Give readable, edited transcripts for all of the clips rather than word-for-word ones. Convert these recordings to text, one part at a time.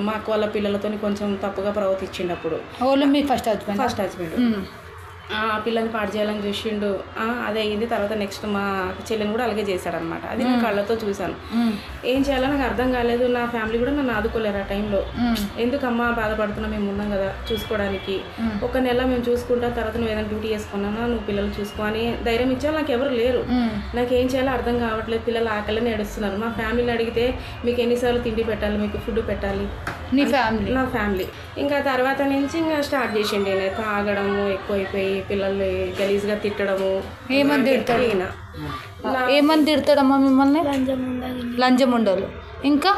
మా అక్క వాళ్ళ పిల్లలతో కొంచెం తప్పుగా ప్రవర్తించిండు. మీ ఫస్ట్ హస్బెండ్ పిల్లని పాడు చేయాలని చూసిండు. అదే అయింది. తర్వాత నెక్స్ట్ మా చెల్లెని కూడా అలాగే చేశాడనమాట. అది నేను కళ్ళతో చూశాను. ఏం చేయాలో నాకు అర్థం కాలేదు. నా ఫ్యామిలీ కూడా నన్ను ఆదుకోలేరు ఆ టైంలో. ఎందుకమ్మా బాధపడుతున్నా, మేము ఉన్నాం కదా చూసుకోవడానికి, ఒక నెల మేము చూసుకుంటాం, తర్వాత నువ్వు ఏదైనా డ్యూటీ చేసుకున్నా నువ్వు పిల్లలు చూసుకో అని ధైర్యం ఇచ్చావు. నాకు ఎవరు లేరు. నాకు ఏం చేయాలో అర్థం కావట్లేదు. పిల్లలు ఆకలిని ఏడుస్తున్నారు. మా ఫ్యామిలీని అడిగితే మీకు ఎన్నిసార్లు తిండి పెట్టాలి, మీకు ఫుడ్ పెట్టాలి, నా ఫ్యామిలీ. ఇంకా తర్వాత నుంచి ఇంకా స్టార్ట్ చేసిండి. నేను తాగడము ఎక్కువైపోయి పిల్లల్ని గలీజ్గా తిట్టడము. ఏమని తిడతాడమ్మా మిమ్మల్ని? లంచం ఉండలు. ఇంకా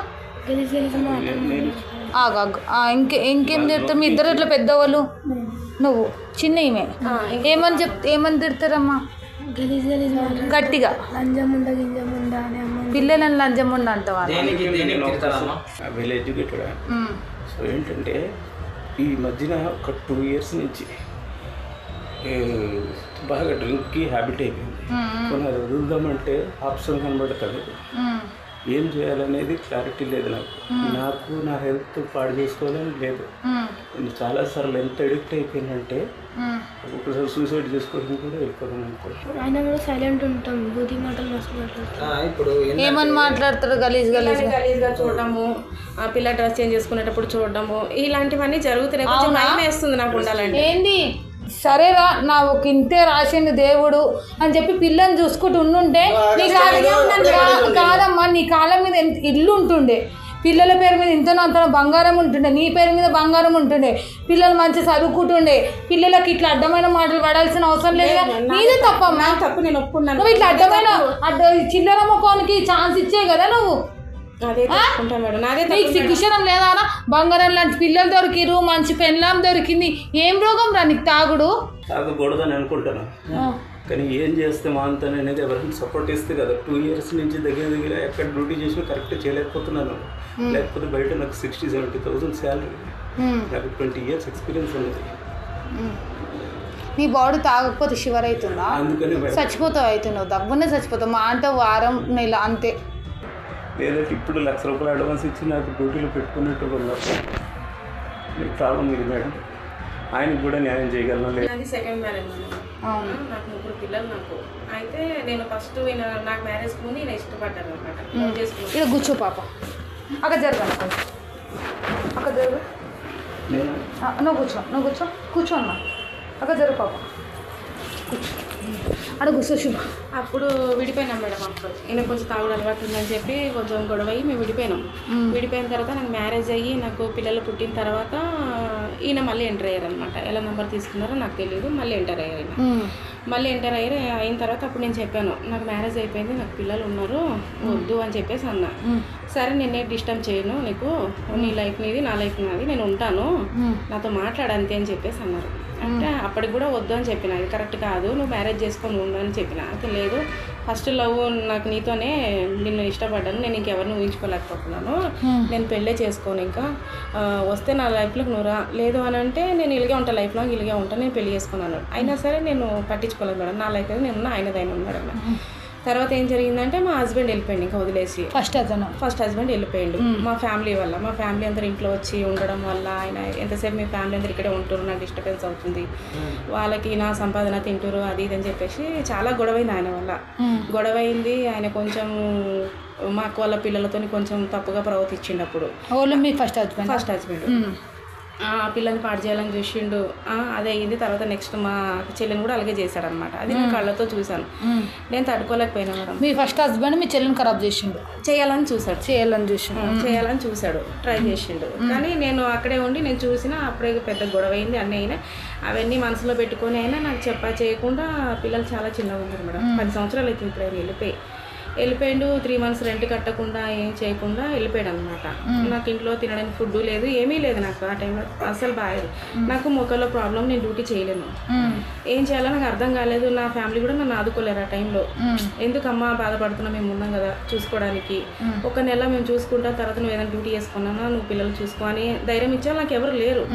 ఇంకేం తిడతారు? మీ ఇద్దరు ఇట్లా పెద్దవాళ్ళు, నువ్వు చిన్న ఈమె. ఏమని తిడతారమ్మా గట్టిగా? పిల్లలని లంచం ఉండ అంటావా? Well educated. సో ఏంటంటే ఈ మధ్యన ఒక 2 years నుంచి బాగా డ్రింక్కి హ్యాబిట్ అయిపోయింది. కొన్ని అది వదులుదామంటే ఆప్షన్ కనబడుతుంది. ఏం చేయాలనేది క్లారిటీ లేదు నాకు నా హెల్త్ పాడు చేసుకోవాలని లేదు. నేను చాలాసార్లు ఎంత ఎడిక్ట్ అయిపోయిందంటే ఒకసారి సూసైడ్ చేసుకోవడం కూడా వెళ్ళిపోదాం అనుకుంటున్నాను. ఆయన కూడా సైలెంట్ ఉంటాం, బూతి మాటలు ఇప్పుడు ఏమని మాట్లాడతారు? గలీజ్గా చూడడము, ఆ పిల్ల డ్రెస్ చేంజ్ చేసుకునేటప్పుడు చూడడము, ఇలాంటివన్నీ జరుగుతున్నాయి. కొంచెం భయం వేస్తుంది నాకు ఉండాలంటే. ఏంది సరేరా నా ఒక ఇంతే రాసిండు దేవుడు అని చెప్పి పిల్లని చూసుకుంటూ ఉండుంటే కాదమ్మా, నీ కాలం మీద ఇల్లు ఉంటుండే, పిల్లల పేరు మీద ఇంతనో అంతనో బంగారం ఉంటుండే, నీ పేరు మీద బంగారం ఉంటుండే, పిల్లలు మంచి చదువుకుంటుండే, పిల్లలకి ఇట్లా అడ్డమైన మాటలు పడాల్సిన అవసరం లేదు. నీదే తప్పమ్మా. తప్పు నేను ఒప్పుకున్నాను. నువ్వు ఇట్లా అడ్డమైన చిల్లర ముఖానికి ఛాన్స్ ఇచ్చే కదా నువ్వు. నీకు సిగ్గుశరం లేదా? బంగారం లాంటి పిల్లలు దొరికిరు, మంచి పెళ్ళాం దొరికింది, ఏం రోగం రా నీకు? తాగకూడదని అనుకుంటాను, కానీ ఏం చేస్తే మాంతాను అనేది ఎవరైనా సపోర్ట్ ఇస్తే కదా. 2 years నుంచి దగ్గర ఎక్కడ డ్యూటీ చేసినా కరెక్ట్ చేయలేకపోతున్నాను. లేకపోతే బయట నాకు 60,000-70,000 శాలరీ, నాకు 20 years ఎక్స్పీరియన్స్ ఉన్నది. నీ బాడీ తాగకపోతే షివర్ అవుతుందా? అందుకని చచ్చిపోతావు. అవుతున్నావు, దగ్గరనే చచ్చిపోతావు. మా అంటే వారం నెల అంతే. లేదంటే ఇప్పుడు ₹1,00,000 అడ్వాన్స్ ఇచ్చి నాకు డ్యూటీలో పెట్టుకున్నట్టు ఉన్నారు. ప్రాబ్లం ఇది మేడం. ఆయనకు కూడా న్యాయం చేయగలను. అది సెకండ్ మ్యారేజ్. నాకు 3 పిల్లలు. నాకు అయితే నేను ఫస్ట్ నాకు మ్యారేజ్ ముందు నేను ఇష్టపడ్డాను అనమాట. ఇక్కడ కూర్చో పాప, అక్కడ జరగాలి, అక్కడ జరుగు. నువ్వు కూర్చో అమ్మా, అక్కడ జరుగు పాప, కూర్చో, అక్కడ కూర్చో. శుభ అప్పుడు విడిపోయినాం మేడం. అప్పుడు ఈయన కొంచెం తాగుడు అలవాటు ఉందని చెప్పి కొంచెం గొడవ అయ్యి మేము విడిపోయినాం. విడిపోయిన తర్వాత నాకు మ్యారేజ్ అయ్యి నాకు పిల్లలు పుట్టిన తర్వాత ఈయన మళ్ళీ ఎంటర్ అయ్యారనమాట. ఎలా నెంబర్ తీసుకున్నారో నాకు తెలియదు. మళ్ళీ ఎంటర్ అయ్యారు. మళ్ళీ ఎంటర్ అయిన తర్వాత అప్పుడు నేను చెప్పాను, నాకు మ్యారేజ్ అయిపోయింది, నాకు పిల్లలు ఉన్నారు, వద్దు అని చెప్పేసి అన్నా. సరే నేనే డిస్టర్బ్ చేయను, నీకు నీ లైఫ్ నీది, నా లైఫ్ నాది, నేను ఉంటాను, నాతో మాట్లాడంతే అని చెప్పేసి అన్నారు. అంటే అప్పటికి కూడా వద్దు అని చెప్పిన. ఇది కరెక్ట్ కాదు, నువ్వు మ్యారేజ్ చేసుకొని ఉండు అని చెప్పిన. అయితే లేదు, ఫస్ట్ లవ్ నాకు నీతోనే, నిన్ను ఇష్టపడ్డాను, నేను ఇంకెవరిని ఊహించుకోలేకపోతున్నాను, నేను పెళ్ళే చేసుకోను, ఇంకా వస్తే నా లైఫ్లోకి నువ్వు రా, లేదు అని అంటే నేను ఇలాగే ఉంటాను, లైఫ్లో ఇలాగే ఉంటాను, నేను పెళ్లి చేసుకున్నాను. అయినా సరే నేను పట్టించుకోలేదు మేడం. నా లైఫ్ అయితే నేను ఆయనదైనా ఉన్నాడు అన్న. తర్వాత ఏం జరిగిందంటే మా హస్బెండ్ వెళ్ళిపోయింది ఇంకా వదిలేసి. ఫస్ట్ హస్బెండ్ వెళ్ళిపోయిండు మా ఫ్యామిలీ వల్ల. మా ఫ్యామిలీ అందరూ ఇంట్లో వచ్చి ఉండడం వల్ల ఆయన ఎంతసేపు మీ ఫ్యామిలీ అందరు ఇక్కడే ఉంటారు, నాకు డిస్టర్బెన్స్ అవుతుంది, వాళ్ళకి నా సంపాదన తింటారు అది ఇది అని చెప్పేసి చాలా గొడవైంది ఆయన వల్ల. గొడవైంది. ఆయన కొంచెం మా అక్క వాళ్ళ పిల్లలతో కొంచెం తప్పుగా ప్రవర్తించిండు. మీ ఫస్ట్ హస్బెండ్ పిల్లని పాడు చేయాలని చూసిండు. అదే అయింది. తర్వాత నెక్స్ట్ మా చెల్లెని కూడా అలాగే చేశాడనమాట. అది నేను కళ్ళతో చూశాను. నేను తట్టుకోలేకపోయినా మేడం. మీ ఫస్ట్ హస్బెండ్ మీ చెల్లెని ఖరాబ్ చేసిండు, చేయాలని చూశాడు, ట్రై చేసిండు. కానీ నేను అక్కడే ఉండి నేను చూసిన. అప్పుడే పెద్ద గొడవ అయింది, అన్నీ అయినా. అవన్నీ మనసులో పెట్టుకొని అయినా నాకు చేయకుండా పిల్లలు చాలా చిన్నగా ఉన్నారు మేడం. 10 సంవత్సరాలు అవుతుంది ఇప్పుడు ఆయన వెళ్ళిపోయిండు. 3 months రెంట్ కట్టకుండా ఏం చేయకుండా వెళ్ళిపోయాడు అనమాట. నాకు ఇంట్లో తినడానికి ఫుడ్ లేదు, ఏమీ లేదు నాకు ఆ టైంలో, అసలు బాగాలేదు. నాకు మొక్కల్లో ప్రాబ్లం, నేను డ్యూటీ చేయలేను, ఏం చేయాలో నాకు అర్థం కాలేదు. నా ఫ్యామిలీ కూడా నన్ను ఆదుకోలేరు ఆ టైంలో. ఎందుకమ్మా బాధపడుతున్నా, మేము ఉన్నాం కదా చూసుకోవడానికి, ఒక నెల మేము చూసుకుంటాం, తర్వాత నువ్వు ఏదైనా డ్యూటీ చేసుకున్నా నువ్వు పిల్లలు చూసుకో అని ధైర్యం ఇచ్చావు. నాకు ఎవరు లేరు.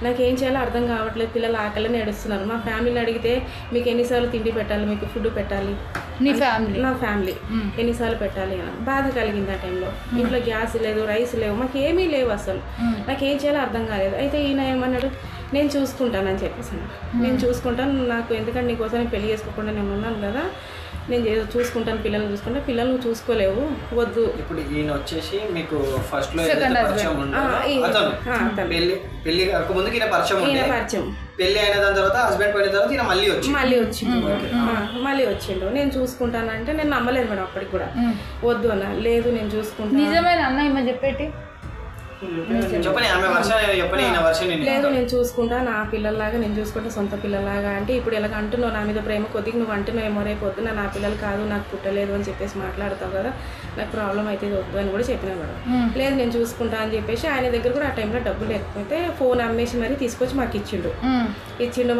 నాకు ఏం చేయాలో అర్థం కావట్లేదు. పిల్లలు ఆకలిని ఏడుస్తున్నారు. మా ఫ్యామిలీని అడిగితే మీకు ఎన్నిసార్లు తిండి పెట్టాలి, మీకు ఫుడ్ పెట్టాలి, నీ ఫ్యామిలీ నా ఫ్యామిలీ ఎన్నిసార్లు పెట్టాలి అని బాధ కలిగింది ఆ టైంలో. ఇంట్లో గ్యాస్ లేదు, రైస్ లేవు, మాకు ఏమీ లేవు అసలు. నాకేం చేయాలో అర్థం కాలేదు. అయితే ఈయన ఏమన్నాడు, నేను చూసుకుంటానని చెప్పేసి. నేను చూసుకుంటాను, నాకు ఎందుకంటే నీకోసం నేను పెళ్లి చేసుకోకుండా నేను ఉన్నాను కదా, నేను చూసుకుంటాను, పిల్లల్ని చూసుకుంటా. పిల్లలు నువ్వు చూసుకోలేవు, వద్దు. ఇప్పుడు ఈయన వచ్చేసి మీకు ఫస్ట్ లో పరిచయం పెళ్లి కాకముందుకు ఈయన పరిచయం పెళ్లి అయిన దాని తర్వాత హస్బెండ్ పోయిన తర్వాత ఈయన మళ్ళీ వచ్చిండు. నేను చూసుకుంటానంటే నేను నమ్మలేదు మేడం అప్పటికి కూడా. వద్దు అన్న, లేదు నేను చూసుకుంటాను. నిజమైన అన్న ఏమని చెప్పేటి లేదు నేను చూసుకుంటా, నా పిల్లల్లాగా నేను చూసుకుంటా, సొంత పిల్లల్లాగా. అంటే ఇప్పుడు ఇలా అంటున్నావు నా మీద ప్రేమ కొద్దిగా, నువ్వు అంటున్నావు ఏమో రేపు పొద్దున నా పిల్లలు కాదు, నాకు పుట్టలేదు అని చెప్పేసి మాట్లాడతావు కదా, నాకు ప్రాబ్లం అయితే వద్దు అని కూడా చెప్పినా మేడం. లేదు నేను చూసుకుంటా అని చెప్పేసి ఆయన దగ్గర కూడా ఆ టైంలో డబ్బులు లేకపోతే ఫోన్ అమ్మేసి మరీ తీసుకొచ్చి మాకు ఇచ్చిండు.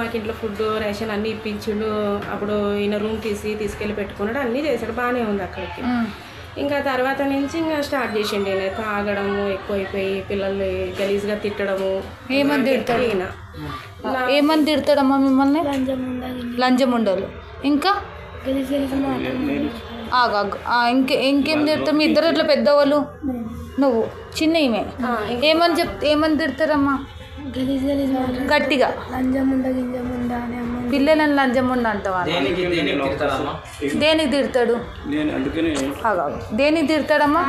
మాకు ఇంట్లో ఫుడ్ రేషన్ అన్నీ ఇప్పించిండు. అప్పుడు ఈయన రూమ్ తీసుకెళ్ళి పెట్టుకున్నాడు, అన్నీ చేశాడు, బాగానే ఉంది అక్కడికి. ఇంకా తర్వాత నుంచి ఇంకా స్టార్ట్ చేసిండు ఈయన తాగడము ఎక్కువైపోయి, పిల్లల్ని గలీజ్గా తిట్టడము. ఏమని తిడతాడు ఈయన? ఏమని తిడతాడమ్మా మిమ్మల్ని? లంచం ఉండాలి. ఇంకా ఇంకేం తిడతారు? మీ ఇద్దరు ఇట్లా పెద్దవాళ్ళు, నువ్వు చిన్న ఈమె, ఏమని తిడతారమ్మా గట్టిగా? పిల్లలని లంచం ఉండ అంటావా? దేనికి తిడతాడు? దేనికి తిడతాడమ్మా?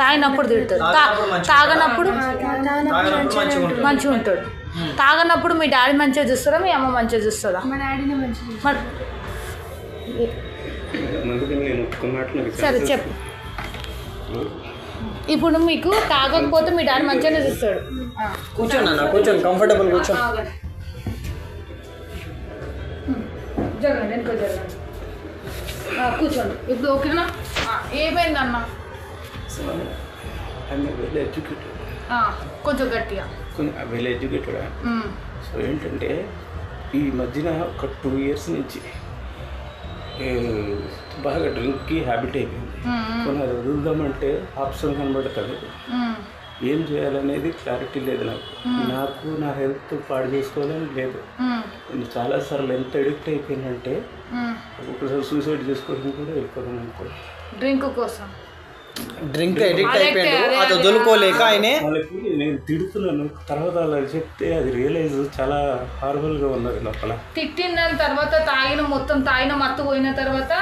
తాగినప్పుడు తిడతాడు, తాగనప్పుడు మంచిగా ఉంటాడు. తాగనప్పుడు మీ డాడీ మంచిగా చూస్తారా, మీ అమ్మ మంచిగా చూస్తుందా? సరే చెప్పు. ఇప్పుడు మీకు తాగకపోతే మీ డాడీ మంచిగానే చూస్తాడు. కూర్చోండి కంఫర్టబుల్ కూర్చోండి. జరగండి, వెనుక జరగండి, కూర్చోండి. ఇప్పుడు ఓకేనా? ఏమైందన్న? కొంచెం గట్టిగా. Well educated. సో ఏంటంటే ఈ మధ్యన ఒక 2 years నుంచి బాగా డ్రింక్కి హ్యాబిట్ అయిపోయింది. కొన్ని వదులుదామంటే ఆప్షన్ కనబడుతుంది, ఏం చేయాలనేది క్లారిటీ లేదు నాకు నా హెల్త్ పాడు చేసుకోవాలని లేదు. నేను చాలాసార్లు ఎంత అడిక్ట్ అయిపోయిందంటే ఒకసారి సూసైడ్ చేసుకోవడం కూడా వెళ్ళిపోదాం అనుకో. డ్రింక్ కోసం డ్రింక్ అడిక్ట్ అయిపోయాడు, అది వదులుకోలేక ఆయన వాళ్ళకి నేను తిడుతున్నాను. తర్వాత వాళ్ళకి చెప్తే అది రియలైజ్ చాలా హార్బుల్గా ఉన్నది లోపల. తిట్టిన తర్వాత మొత్తం తాగిన మత్తు పోయిన తర్వాత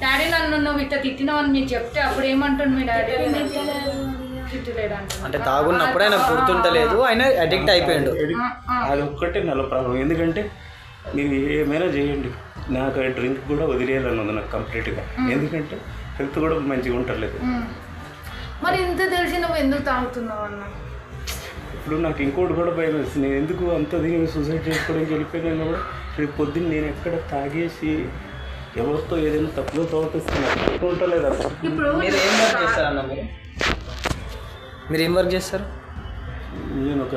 డాడీ నన్ను నువ్వు ఇట్లా తిట్టినావని మీకు చెప్తే అప్పుడు ఏమంటుంది మీ డాడీ? అంటే తాగున్నప్పుడు ఆయన గుర్తుంటలేదు, ఆయన అడిక్ట్ అయిపోయాడు. అది ఒక్కటే నాలో ప్రాబ్లం. ఎందుకంటే మీరు ఏమైనా చేయండి, నాకు డ్రింక్ కూడా వదిలేయాలని ఉంది నాకు కంప్లీట్గా. ఎందుకంటే హెల్త్ కూడా మంచిగా ఉండట్లేదు. మరి ఇంత తెలిసి నువ్వు ఎందుకు తాగుతున్నావు అన్న? ఇప్పుడు నాకు ఇంకోటి కూడా భయం వేస్తుంది. నేను ఎందుకు అంత దీన్ని సూసైడ్ చేసుకోవడానికి వెళ్ళిపోయినా కూడా రేపు పొద్దున్న నేను ఎక్కడ తాగేసి ఎవరితో ఏదైనా తప్పుగా ప్రవర్తిస్తున్నాను ఉండలేదు అసలు. ఇప్పుడు మీరు ఏం వర్క్ చేస్తారన్న? మీరు ఏం వర్క్ చేస్తారు? నేను ఒక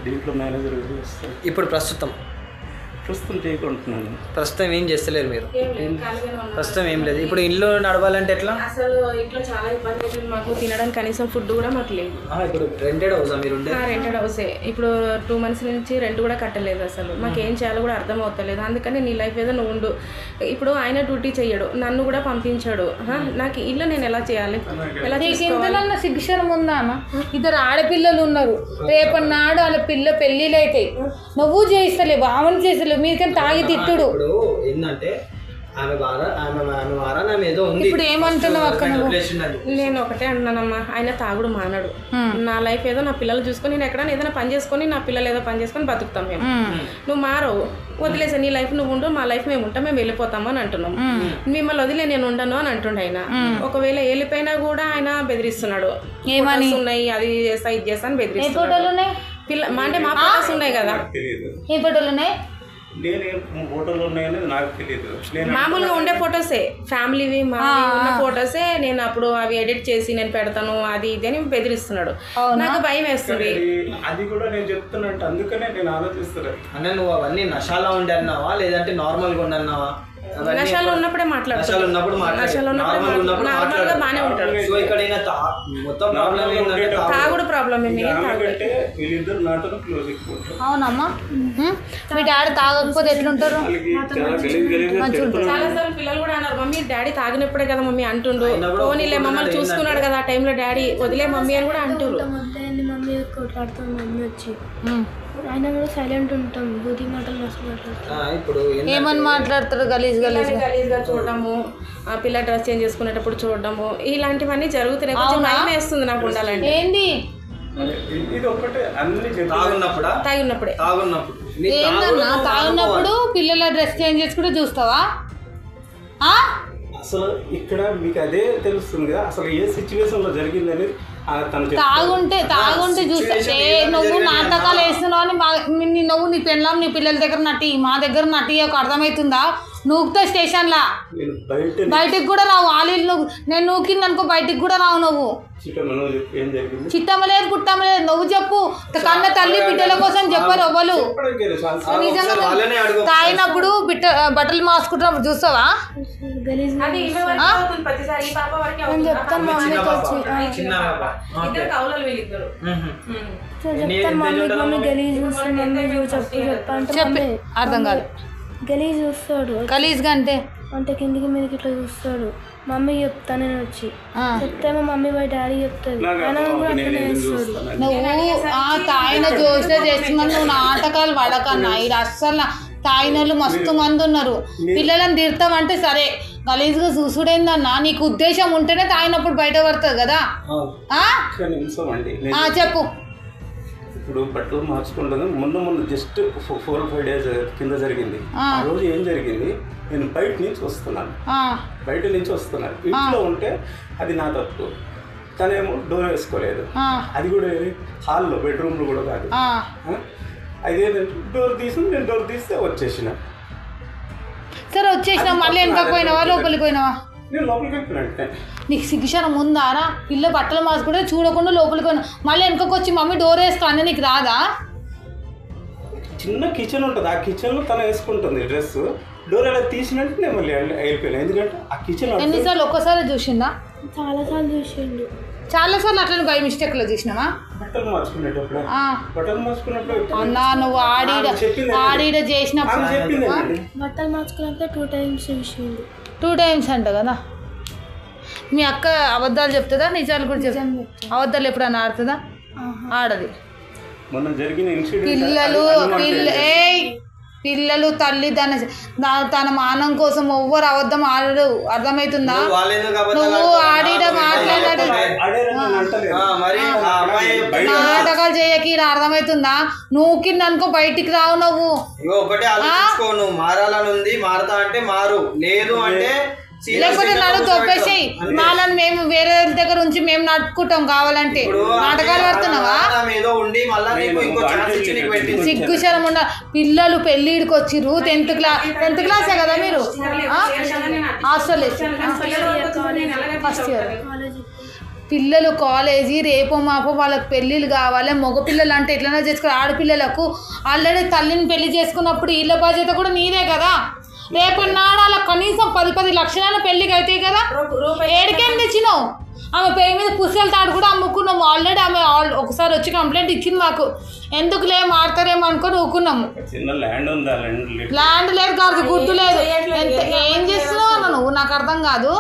దీంట్లో మేనేజర్ చేస్తాను. ఇప్పుడు ప్రస్తుతం చేయకుంటున్నాను. ప్రస్తుతం ఏం చేస్తలేరు మీరు? ప్రస్తుతం ఏం లేదు. ఇప్పుడు ఇల్లు నడవాలంటే ఎట్లా? అసలు ఇంట్లో చాలా ఇబ్బంది అవుతుంది మాకు. తినడానికి కనీసం ఫుడ్ కూడా మాకు లేదు. ఇప్పుడు రెంటెడ్ హౌసా మీరు? రెంటెడ్ హౌసే. ఇప్పుడు 2 months నుంచి రెంట్ కూడా కట్టలేదు. అసలు మాకు ఏం చేయాలో కూడా అర్థం అవుతలేదు. అందుకని నీ లైఫ్ ఏదో నువ్వు ఉండు. ఇప్పుడు ఆయన డ్యూటీ చెయ్యడు, నన్ను కూడా పంపించాడు. నాకు ఇల్లు నేను ఎలా చేయాలి? ఎలా ఇంతలో శిక్షణ ఉందా అన్న? 2 ఆడపిల్లలు ఉన్నారు, రేపన్నాడు వాళ్ళ పెళ్ళిళ్ళు అవుతాయి, నువ్వు చేస్తలేవు, ఆమెను చేస్తలేవు, మీరుకని తాగి తిట్టుడు. ఏంటంటే ఇప్పుడు ఏమంటున్నావు అక్క? నేను ఒకటే అంటున్నానమ్మా, ఆయన తాగుడు మానడు. నా లైఫ్ ఏదో నా పిల్లలు చూసుకొని నేను ఎక్కడైనా ఏదైనా పని చేసుకొని నా పిల్లలు ఏదో పని చేసుకొని బతుకుతాం మేము. నువ్వు మారవు, వదిలేసా నీ లైఫ్ నువ్వు ఉండు, మా లైఫ్ మేము ఉంటాం, మేము వెళ్ళిపోతాము అని అంటున్నాం. మిమ్మల్ని వదిలే నేను ఉండను అని అంటుండ ఆయన. ఒకవేళ వెళ్ళిపోయినా కూడా ఆయన బెదిరిస్తున్నాడు. ఏమని ఉన్నాయి, అది చేస్తా ఇది చేస్తా అని బెదిరిస్తున్నాడు. అంటే మా ఫోటోస్ ఉన్నాయి కదా. ఏ ఫోటోలు ఉన్నాయి? మామూలుగా ఉండే ఫొటోసే, ఫ్యామిలీవి ఉన్న ఫొటోసే. నేను అప్పుడు అవి ఎడిట్ చేసి నేను పెడతాను, అది ఇది అని బెదిరిస్తున్నాడు. నాకు భయం వేస్తుంది. అది కూడా నేను చెప్తున్నట్టు, అందుకనే నేను ఆలోచిస్తున్నాను. అంటే నువ్వు అవన్నీ నషాలా ఉండి అన్నావా లేదంటే నార్మల్గా ఉండి అన్నావా? నషాలో ఉన్నప్పుడే మాట్లాడతాడు. నషాలు ఉన్నప్పుడు నార్మల్గా బాగానే ఉంటాడు. సో ఇక్కడ మొత్తం ప్రాబ్లం ఏంటంటే తాగుడు ప్రాబ్లం. వీళ్ళిద్దరు నాతో క్లోజ్ ఎక్కువ. అవునమ్మా. మీ డాడీ తాగకపోతే ఎట్లుంటారు? చాలా సార్లు పిల్లలు కూడా అన్నారు, మమ్మీ డాడీ తాగినప్పుడే కదా మమ్మీ అంటుండు, పోనీలే మమ్మల్ని చూసుకున్నాడు కదా ఆ టైంలో డాడీ, వదిలే మమ్మీ అని కూడా అంటుండ్రు. మమ్మీ కొట్లాడుతాం, మమ్మీ వచ్చి ఆయన కూడా సైలెంట్ ఉంటాం, బుద్ధి మాటలు మస్తు మాట్లాడతాం. ఇప్పుడు ఏమని మాట్లాడతారు? గలీజ్గా చూడడము, ఆ పిల్ల డ్రెస్ చేంజ్ చేసుకునేటప్పుడు చూడడము, ఇలాంటివన్నీ జరుగుతున్నాయి. కొంచెం భయం వేస్తుంది నాకు ఉండాలంటే. ఏంది ఇది ఒకటే అన్ని తాగినప్పుడే ఏందన్నా? తాగినప్పుడు పిల్లల డ్రెస్ చేంజ్ చేసుకుంటే చూస్తావా? అసలు ఇక్కడ మీకు అదే తెలుస్తుంది కదా అసలు ఏ సిచ్యువేషన్ లో జరిగింది అనేది. తాగుంటే చూస్తే నువ్వు నాటకాలు వేస్తున్నావు అని నువ్వు నీ పెళ్ళాం నీ పిల్లల దగ్గర నటి, మా దగ్గర నటి ఒక అర్థమవుతుందా? నూకుతా స్టేషన్లా, బయటికి కూడా రావు. ఆలీలు నువ్వు నేను నూకింది అనుకో బయటికి కూడా రావు నువ్వు. చిట్టమ్మలేదు పుట్టమ్మలేదు నువ్వు చెప్పు. కన్న తల్లి బిడ్డల కోసం చెప్పరు ఎవ్వరు. నిజంగా తాగినప్పుడు బట్టలు మార్చుకుంటున్నప్పుడు చూస్తావా? చెప్తాను మమ్మీకి వచ్చి మమ్మీ గలీజ్ చూస్తాను చెప్పి అర్థం కాదు. గలీజ్ చూస్తాడు. గలీజ్గా అంటే కిందికి మీదకి ఇట్లా చూస్తాడు. మమ్మీ చెప్తా నేను వచ్చి చెప్తేమో మమ్మీ బయట డాడీ చెప్తాడు. నువ్వు తాయిన చూస్తే చేస్తున్నావు. నువ్వు నాటకాలు పడకన్నా. ఇది అస్సలు తాయిన వాళ్ళు మస్తు మంది ఉన్నారు. పిల్లలను తిడతామంటే సరే, గలీజ్గా చూసుడేందన్నా? నీకు ఉద్దేశం ఉంటేనే తాగినప్పుడు బయట పడుతుంది కదా. చెప్పు. ఇప్పుడు బట్టలు మార్చుకుంటుంది ముందు జస్ట్ 4-5 days కింద జరిగింది. ఆ రోజు ఏం జరిగింది, నేను బయట నుంచి వస్తున్నాను. ఇంట్లో ఉంటే అది నా తప్పు. తనేమో డోర్ వేసుకోలేదు. అది కూడా హాల్లో బెడ్రూమ్లో కూడా కాదు. అదేంటంటే నేను డోర్ తీస్తే వచ్చేసిన. సరే వచ్చేసినా మళ్ళీ వెనకకు పోయినావా లోపలికి పోయినావా? నేను లోపలికి వెళ్ళిపోయినా. నీకు సిగ్గుశరం ఉందారా? పిల్ల బట్టలు మార్చుకుంటే చూడకుండా లోపలికి పోయినా మళ్ళీ వెనకకు వచ్చి మమ్మీ డోర్ వేసుకో అంటే నీకు రాదా? చిన్న కిచెన్ ఉంటుంది, ఆ కిచెన్లో తను వేసుకుంటుంది డ్రెస్. డోర్ అలా తీసినట్టు నేను మళ్ళీ వెళ్ళిపోయాను. ఎందుకంటే ఆ కిచెన్ ఎన్నిసార్లు ఒక్కసారి చూసిందా? చాలాసార్లు చూసిండు. చాలాసార్లు అట్లా బై మిస్టేక్లో చూసినావా? బట్టలు మార్చుకునేటప్పుడు అన్నా నువ్వు ఆడిడ చేసినప్పుడు బట్టలు మార్చుకున్నప్పుడు 2 times చూసిండు. 2 times అంట కదా. మీ అక్క అబద్ధాలు చెప్తుందా నిజాలు కూడా చెప్తా? అబద్ధాలు ఎప్పుడన్నా ఆడుతుందా? ఆడది. పిల్లలు తల్లి తన మానం కోసం ఎవ్వరు అబద్ధం ఆడరు. అర్థమవుతుందా? నువ్వు ఆడిడ మాట్లాడాడు నాటకాలు చేయకి అర్థమవుతుందా? నువ్వు కింద అనుకో బయటికి రావు. నువ్వు మారాలనుంది, మారతా అంటే మారు, లేదు అంటే లేకపోతే నన్ను తొప్పేసేయి. వాళ్ళని మేము వేరే దగ్గర ఉంచి మేము నడుపుకుంటాం కావాలంటే. నాటకాలు పడుతున్నావా? సిగ్గుశరం ఉండ. పిల్లలు పెళ్ళిడికి వచ్చిర్రు. 10th క్లాసే కదా మీరు? Hostel first year. పిల్లలు కాలేజీ రేపో మాపో వాళ్ళకి పెళ్ళిళ్ళు కావాలి. మగపిల్లలు అంటే ఎట్లైనా చేసుకోవాలి. ఆడపిల్లలకు ఆల్రెడీ తల్లిని పెళ్లి చేసుకున్నప్పుడు వీళ్ళ బాధ్యత కూడా నీదే కదా. రేపన్నాడు అలా కనీసం 10 లక్షల పెళ్ళికి అవుతాయి కదా. ఏడికేం తెచ్చినావు? ఆమె పేరు మీద పుస్తకాలు తాడు కూడా అమ్ముకున్నాము. ఆల్రెడీ ఆమె ఒకసారి వచ్చి కంప్లైంట్ ఇచ్చింది మాకు. ఎందుకులే మారుతారేమో అనుకొని ఊకున్నాము. ల్యాండ్ లేదు కాదు, గుర్తు లేదు. ఏం చేస్తున్నావు అన్న నువ్వు? నాకు అర్థం కాదు.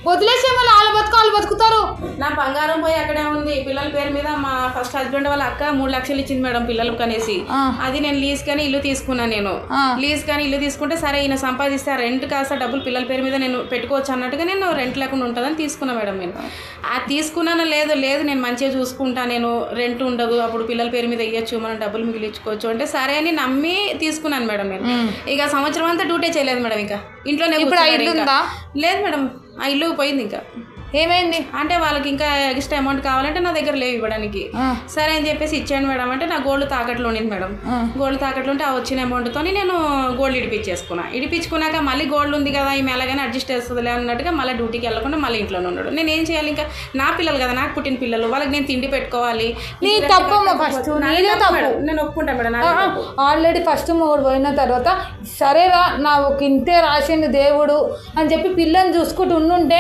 వదిలేసే మళ్ళీ వాళ్ళు బతుకుతారు. నా బంగారం పోయి అక్కడే ఉంది పిల్లల పేరు మీద. మా ఫస్ట్ హస్బెండ్ వాళ్ళ అక్క 3 లక్షలు ఇచ్చింది మేడం పిల్లలకు అనేసి. అది నేను లీజ్ కానీ ఇల్లు తీసుకున్నాను. నేను లీజ్ కానీ ఇల్లు తీసుకుంటే సరే ఈయన సంపాదిస్తే రెంట్ కాస్త డబ్బులు పిల్లల పేరు మీద నేను పెట్టుకోవచ్చు అన్నట్టుగా నేను రెంట్ లేకుండా ఉంటుందని తీసుకున్నా మేడం. నేను అది తీసుకున్నాను. లేదు నేను మంచిగా చూసుకుంటా, నేను రెంట్ ఉండదు, అప్పుడు పిల్లల పేరు మీద ఇవ్వచ్చు, మనం డబ్బులు మిగిలించుకోవచ్చు అంటే సరే అని నమ్మి తీసుకున్నాను మేడం. నేను ఇక సంవత్సరం అంతా డ్యూటీ చేయలేదు మేడం. ఇంకా ఇంట్లోనే లేదు మేడం. ఆ ఇల్లు పోయింది. ఇంకా ఏమైంది అంటే వాళ్ళకి ఇంకా ఎక్స్ట్రా అమౌంట్ కావాలంటే నా దగ్గర లేవు ఇవ్వడానికి. సరే అని చెప్పేసి ఇచ్చాను మేడం. అంటే నా గోల్డ్ తాకట్లో ఉండింది మేడం. గోల్డ్ తాకట్లో ఉంటే ఆ వచ్చిన అమౌంట్తో నేను గోల్డ్ ఇడిపించుకున్నాక మళ్ళీ గోల్డ్ ఉంది కదా ఈ మెల్లగానే అడ్జస్ట్ చేస్తుందిలే అన్నట్టుగా మళ్ళీ డ్యూటీకి వెళ్ళకుండా మళ్ళీ ఇంట్లోనే ఉన్నాడు. నేను ఏం చేయాలి? ఇంకా నా పిల్లలు కదా, నాకు పుట్టిన పిల్లలు, వాళ్ళకి నేను తిండి పెట్టుకోవాలి. నీ తప్పమ్మా, ఫస్ట్ నీదే తప్పు. నేను ఒప్పుకుంటా మేడం. ఆల్రెడీ ఫస్ట్ మూడు పోయిన తర్వాత సరేరా నా ఒక ఇంతే రాసింది దేవుడు అని చెప్పి పిల్లని చూసుకుంటూ ఉండుంటే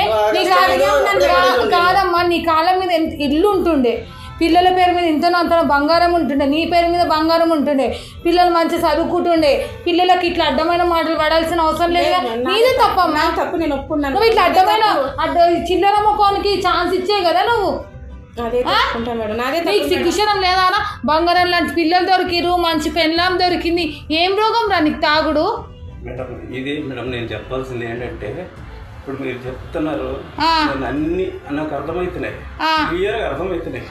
కాదమ్మా, నీ కాళ్ళ మీద ఎంత ఇల్లు ఉంటుండే, పిల్లల పేరు మీద ఇంతనో అంతనో బంగారం ఉంటుండే, నీ పేరు మీద బంగారం ఉంటుండే, పిల్లలు మంచి చదువుకుంటుండే, పిల్లలకి ఇట్లా అడ్డమైన మాటలు పడాల్సిన అవసరం లేదు. నీదే తప్పమ్మా. తప్పు నేను ఒప్పుకున్నాను. నువ్వు ఇట్లా అడ్డమైన చిల్లర ముఖానికి ఛాన్స్ ఇచ్చే కదా నువ్వు. నీకు సిగ్గుశరం లేదా? బంగారం లాంటి పిల్లలు దొరికిరు, మంచి పెళ్ళాం దొరికింది, ఏం రోగం రా నీకు తాగుడు? మేడం ఇది మేడం నేను చెప్పాల్సింది ఏంటంటే, ఇప్పుడు మీరు చెప్తున్నారు అన్ని నాకు అర్థమవుతున్నాయి, క్లియర్గా అర్థమవుతున్నాయి.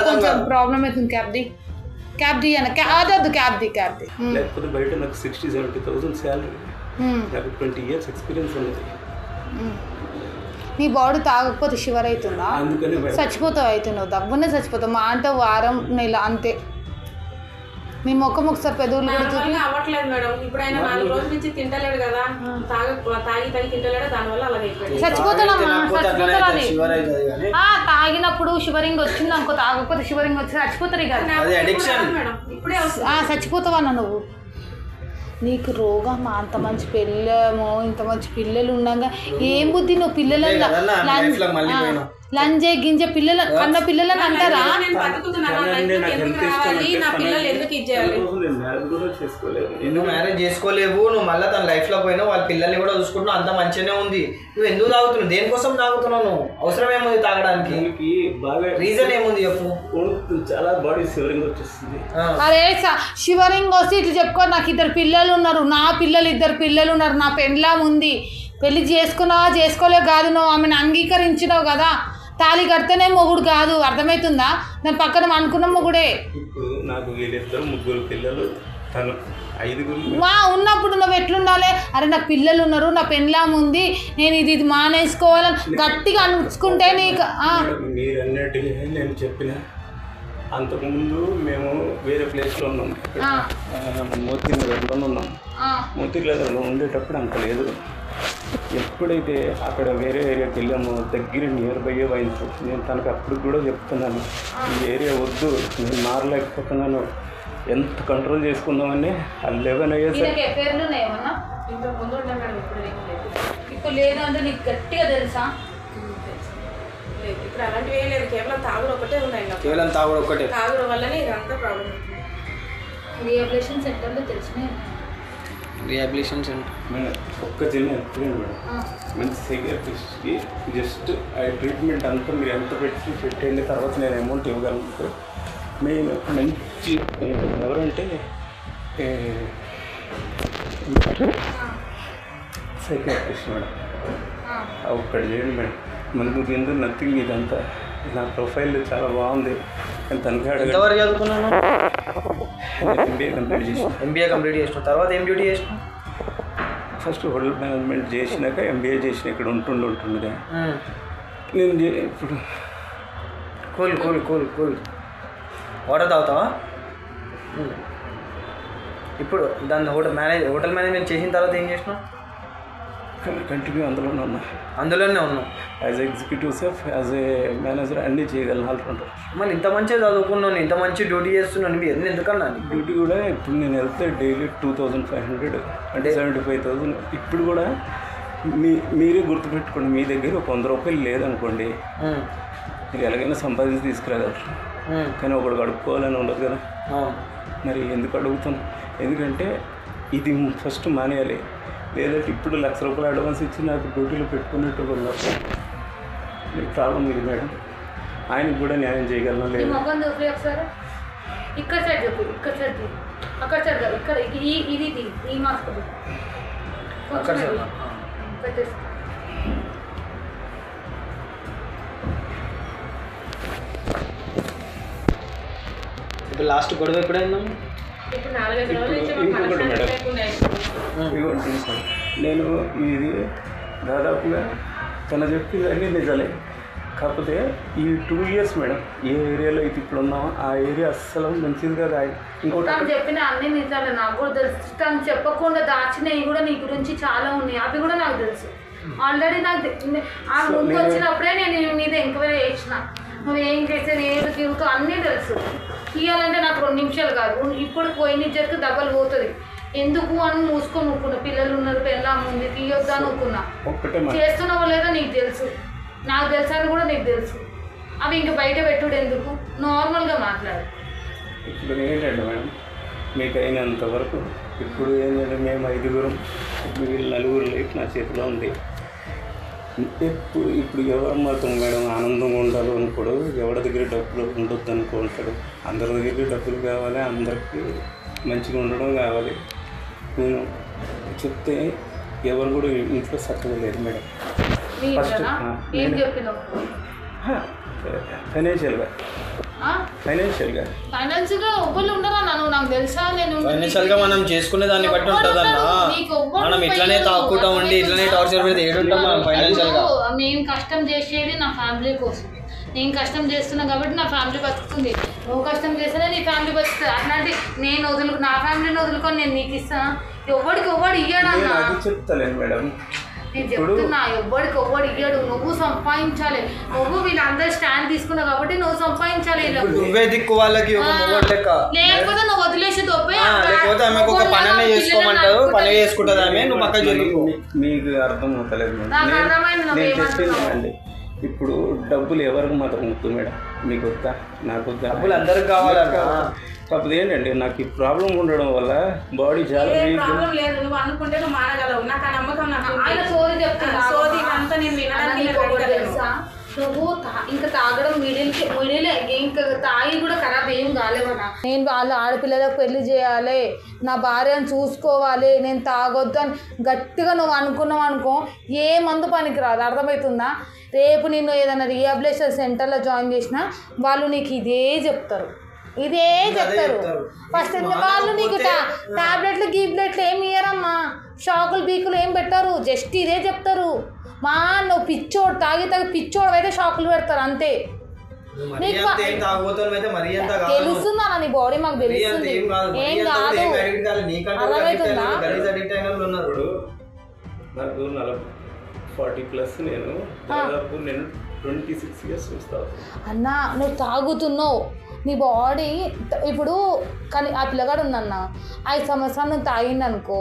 కొంచెం ప్రాబ్లం అవుతుంది. క్యాబ్ ది అదొద్దు, క్యాబ్ ది. లేకపోతే బయట నాకు 60,000-70,000 శాలరీ, నాకు 20 years ఎక్స్పీరియన్స్ ఉన్నది. నీ బాడీ తాగకపోతే షుగర్ అవుతుందా? అందుకని చచ్చిపోతావు. అవుతున్నావు, దబ్బునే చచ్చిపోతావు. మా అంటే వారం నెల అంతే. నీ ముఖం ఒకసారి పెదవులు అవ్వట్లేదు మేడం. ఇప్పుడు ఆయన 4 రోజుల నుంచి తింటలేడు కదా, తాగి తింటలేడు, దానివల్ల అలాగే చచ్చిపోతానమ్మా. తాగినప్పుడు షుగరింగ్ వచ్చింది అనుకో, తాగకపోతే షుగరింగ్ వచ్చి చచ్చిపోతారు ఇక. చచ్చిపోతావన్నా నువ్వు. నీకు రోగం అంత మంచి పెళ్ళేమో, ఇంత మంచి పిల్లలు ఉండగా ఏం బుద్ధి నువ్వు పిల్లలను లంజే గింజ పిల్లల కన్న పిల్లలని అంటారా? నువ్వు మ్యారేజ్ చేసుకోలేవు, నువ్వు మళ్ళీ తన లైఫ్ లో పోయినా వాళ్ళ పిల్లల్ని కూడా చూసుకుంటున్నావు, అంత మంచిగానే ఉంది. నువ్వు ఎందుకు తాగుతున్నావు? దేనికోసం తాగుతున్నావు? నువ్వు అవసరం ఏముంది తాగడానికి? రీజన్ ఏముంది చెప్పు. చాలా బాడీ షివరింగ్ వచ్చేస్తుంది. అరే షివరింగ్ వస్తే ఇట్లా చెప్పుకో, నాకు 2 పిల్లలు ఉన్నారు, నా పిల్లలు 2 పిల్లలు ఉన్నారు, నా పెండ్లాం ఉంది, పెళ్లి చేసుకున్నావా చేసుకోలేవు కాదు, నువ్వు ఆమెను అంగీకరించినావు కదా, తాళి కడితేనే మొగుడు కాదు, అర్థమవుతుందా? నేను పక్కన అనుకున్న మొగుడే. ఇప్పుడు నాకు 3 పిల్లలు, తను 5. ఉన్నప్పుడు నువ్వు ఎట్లుండాలి? అరే నాకు పిల్లలు ఉన్నారు, నా పెండ్లాం ఉంది, నేను ఇది మానేసుకోవాలని గట్టిగా అనుకుంటే నీకు. మీరు అన్నట్టుగా నేను చెప్పిన అంతకుముందు మేము వేరే ప్లేస్లో ఉన్నాం, మోతీనగర్లో ఉన్నాం. మోతీనగర్లో ఉండేటప్పుడు అంత లేదు. ఎప్పుడైతే అక్కడ వేరే ఏరియాకి వెళ్ళామో, దగ్గర నియర్ బై వైన్స్, నేను తనకు అప్పుడు కూడా చెప్తున్నాను, ఈ ఏరియా వద్దు, నేను మారలేకపోతున్నాను, ఎంత కంట్రోల్ చేసుకుందామని. 11 అయ్యేసరికి ఇప్పుడు లేదంటే నీకు గట్టిగా తెలుసా? ఇప్పుడు అలాంటివి ఏం లేదు, కేవలం తాగుడు ఒకటే ఉన్నాయి. కేవలం తాగుడు ఒకటే, తాగుడు వల్లనే ఇదంతా ప్రాబ్లం. రీహాబిలిటేషన్ సెంటర్లో తెలిసినాయి. రీహాబిలిటేషన్ సెంటర్ ఒక్క చిన్న ఎక్స్పీరియన్స్ మేడం. మంచి సైకియాట్రిస్ట్కి జస్ట్ ఆ ట్రీట్మెంట్ అంతా మీరు ఎంత పెట్టండి, తర్వాత నేను అమౌంట్ ఇవ్వగలను. మెయిన్ మంచి ఎవరంటే సైకియాట్రిస్ట్ మేడం, ఒక్కటి చేయండి మేడం. మనకు కింద నథింగ్, ఇదంతా నా ప్రొఫైల్ చాలా బాగుంది. కానీ తనకి ఎంతవరకు చదువుకున్నాను? ఎంబీఏ కంప్లీట్ చేసిన తర్వాత ఏం డ్యూటీ చేసిన? ఫస్ట్ హోటల్ మేనేజ్మెంట్ చేసినాక ఎంబీఏ చేసిన, ఇక్కడ ఉంటుండగా నేను ఇప్పుడు cool cool cool cool water తాగుతావా? ఇప్పుడు దాన్ని హోటల్ మేనేజ్మెంట్ చేసిన తర్వాత ఏం చేసినావు? కంటిన్యూ అందులోనే ఉన్నా. As executive chef, as a manager అన్నీ చేయగలను ఆల్రౌండర్. మళ్ళీ ఇంత మంచిగా చదువుకున్నాను, ఇంత మంచి డ్యూటీ చేస్తున్నాను, ఎందుకన్నా? డ్యూటీ కూడా ఇప్పుడు నేను వెళ్తే డైలీ 2,500 అంటే 75,000. ఇప్పుడు కూడా మీరే గుర్తుపెట్టుకోండి, మీ దగ్గర 100 రూపాయలు లేదనుకోండి, మీరు ఎలాగైనా సంపాదించి తీసుకురాగలరు. కానీ ఒకడు అడుక్కోవాలని ఉండదు కదా. మరి ఎందుకు అడుగుతాను? ఎందుకంటే ఇది ఫస్ట్ మానేయాలి. లేదంటే ఇప్పుడు 1,00,000 రూపాయలు అడ్వాన్స్ ఇచ్చి నాకు డ్యూటీలో పెట్టుకున్నట్టు ఉన్నప్పుడు ప్రాబ్లం ఇది మేడం. ఆయనకు కూడా న్యాయం చేయగలను లేదు. ఇక్కడ సైడ్ చెప్పు, ఇక్కడ సైడ్ అక్కడ సైడ్ ఇక్కడ ఇది ఈ మాస్క్ పెట్టేసి. ఇప్పుడు లాస్ట్ గొడవ ఎప్పుడైందా? ఇంకొకటి మేడం, నేను ఇది దాదాపుగా తన చెప్పేది నిజాలే. కాకపోతే ఈ 2 years మేడం ఏ ఏరియాలో అయితే ఇప్పుడు ఉన్నామో ఆ ఏరియా అస్సలు మంచిది కదా. ఇంకోటి తను చెప్పిన అన్ని నిజాలు నాకు కూడా తెలుసు. తను చెప్పకుండా దాచినవి కూడా నీ గురించి చాలా ఉన్నాయి, అవి కూడా నాకు తెలుసు. ఆల్రెడీ నాకు ఆ ముందు వచ్చినప్పుడే నేను నీ మీద ఎంక్వైరీ చేసిన, నువ్వేం చేసేది ఏది తిరుగుతూ అన్నీ తెలుసు. తీయాలంటే నాకు 2 నిమిషాలు కాదు, ఇప్పుడు పోయిన జరికి దెబ్బలు పోతుంది. ఎందుకు అని మూసుకొని ఊరుకున్నా, పిల్లలు ఉన్నారు, పెళ్ళాం ఉంది, తీయొద్దా అని ఊరుకున్నా. చేస్తున్నావో లేదో నీకు తెలుసు, నాకు తెలుసా అని కూడా నీకు తెలుసు. అవి ఇంక బయట పెట్టుడు ఎందుకు, నార్మల్గా మాట్లాడు. ఇప్పుడు ఏంటంటే మేడం మీకు అయినంత వరకు ఇప్పుడు ఏంటంటే మేము 5గురం, వీళ్ళు 4 లైఫ్ నా చేతిలో ఉంది. ఇప్పుడు ఎవరు మాత్రం మేడం ఆనందంగా ఉండాలి అనుకోడు, ఎవరి దగ్గర డబ్బులు ఉండొద్దు అనుకుంటాడు. అందరి దగ్గర డబ్బులు కావాలి, అందరికీ మంచిగా ఉండడం కావాలి. నేను చెప్తే ఎవరు కూడా ఇంట్లో చక్కగా లేదు మేడం. ఫైనాన్షియల్గా ఒక్కళ్ళు ఉండరా నువ్వు, నాకు తెలుసా. నేను ఫైనాన్షియల్గా మనం చేసుకునే దాన్ని బట్టి ఉంటుందన్నా. మనం ఇట్లనే తాక్కుంటా ఉండి ఇట్లనే టార్చర్ పెడితే ఏడుంటాం మనం ఫైనాన్షియల్గా. నేను కష్టం చేసేది నా ఫ్యామిలీ కోసం, నేను కష్టం చేస్తున్నా కాబట్టి నా ఫ్యామిలీ బతుకుతుంది. నువ్వు కష్టం చేస్తేనే నీ ఫ్యామిలీ బతుకుతుంది. అట్లాంటి నేను నా ఫ్యామిలీని వదులుకొని నేను నీకు ఇస్తాను. ఎవడికి ఎవడు ఇయ్యాడన్నా చెప్తాను మేడం. నేను చెప్తున్నా, ఎవ్వడికి ఎవ్వడు ఇయ్యాడు. నువ్వు సంపాదించాలి, నువ్వు వీళ్ళందరూ స్టాండ్ తీసుకున్నావు కాబట్టి నువ్వు సంపాదించాలి. నువ్వే దిక్కు వాళ్ళకి లేకపోతే నువ్వు వదిలేసి తప్పే. లేకపోతే ఆమెకు ఒక పని చేసుకోమంటావు, పని చేసుకుంటుంది ఆమె, నువ్వు పక్క మీకు అర్థం అవుతలేదు మేడం. నాకు అర్థమైంది నువ్వు చెప్పిందండి. ఇప్పుడు డబ్బులు ఎవరికి మాత్రం వద్దు మేడం, మీకు వద్దా నాకు వద్దా, డబ్బులు అందరికి కావాలన్నా. కాకపోతే ఏంటండి నాకు ఈ ప్రాబ్లం ఉండడం వల్ల బాడీ చాలా ప్రాబ్లం లేదు. నువ్వు అనుకుంటే నువ్వు మానగలవు, నాకు ఆ నమ్మకం. ఆయన సోది చెప్తున్నా, సోది అంతా నేను వినడానికి తెలుసా. నువ్వు ఇంకా తాగడం మిడిల్ ఇంకా తాగి కూడా ఖరాబ్ ఏం కాలేవన్నా. నేను వాళ్ళ ఆడపిల్లలకు పెళ్లి చేయాలి, నా భార్యను చూసుకోవాలి, నేను తాగొద్దు అని గట్టిగా నువ్వు అనుకున్నావు అనుకో, ఏ మందు పనికి రాదు. అర్థమవుతుందా? రేపు నిన్ను ఏదైనా రీహాబిలిటేషన్ సెంటర్లో జాయిన్ చేసినా వాళ్ళు నీకు ఇదే చెప్తారు. ఫస్ట్ వాళ్ళు నీకు టాబ్లెట్లు గీబ్లెట్లు ఏమి ఇయ్యరమ్మా, షాకులు బీకులు ఏం పెట్టరు, జస్ట్ ఇదే చెప్తారు. నువ్వు పిచ్చోడు తాగి పిచ్చోడు అయితే షాకులు పెడతారు అంతే. తెలుస్తుందా నీ బాడీ? మాకు తెలుస్తుంది, ఏం కాదు. అర్థమవుతుందా? నాకు 40+ నేను 26 years చూస్తాను అన్నా. నువ్వు తాగుతున్నావు, నీ బాడీ ఇప్పుడు కానీ ఆ పిల్లగాడు ఉందన్న 5 సంవత్సరాలు నువ్వు తాగిందనుకో,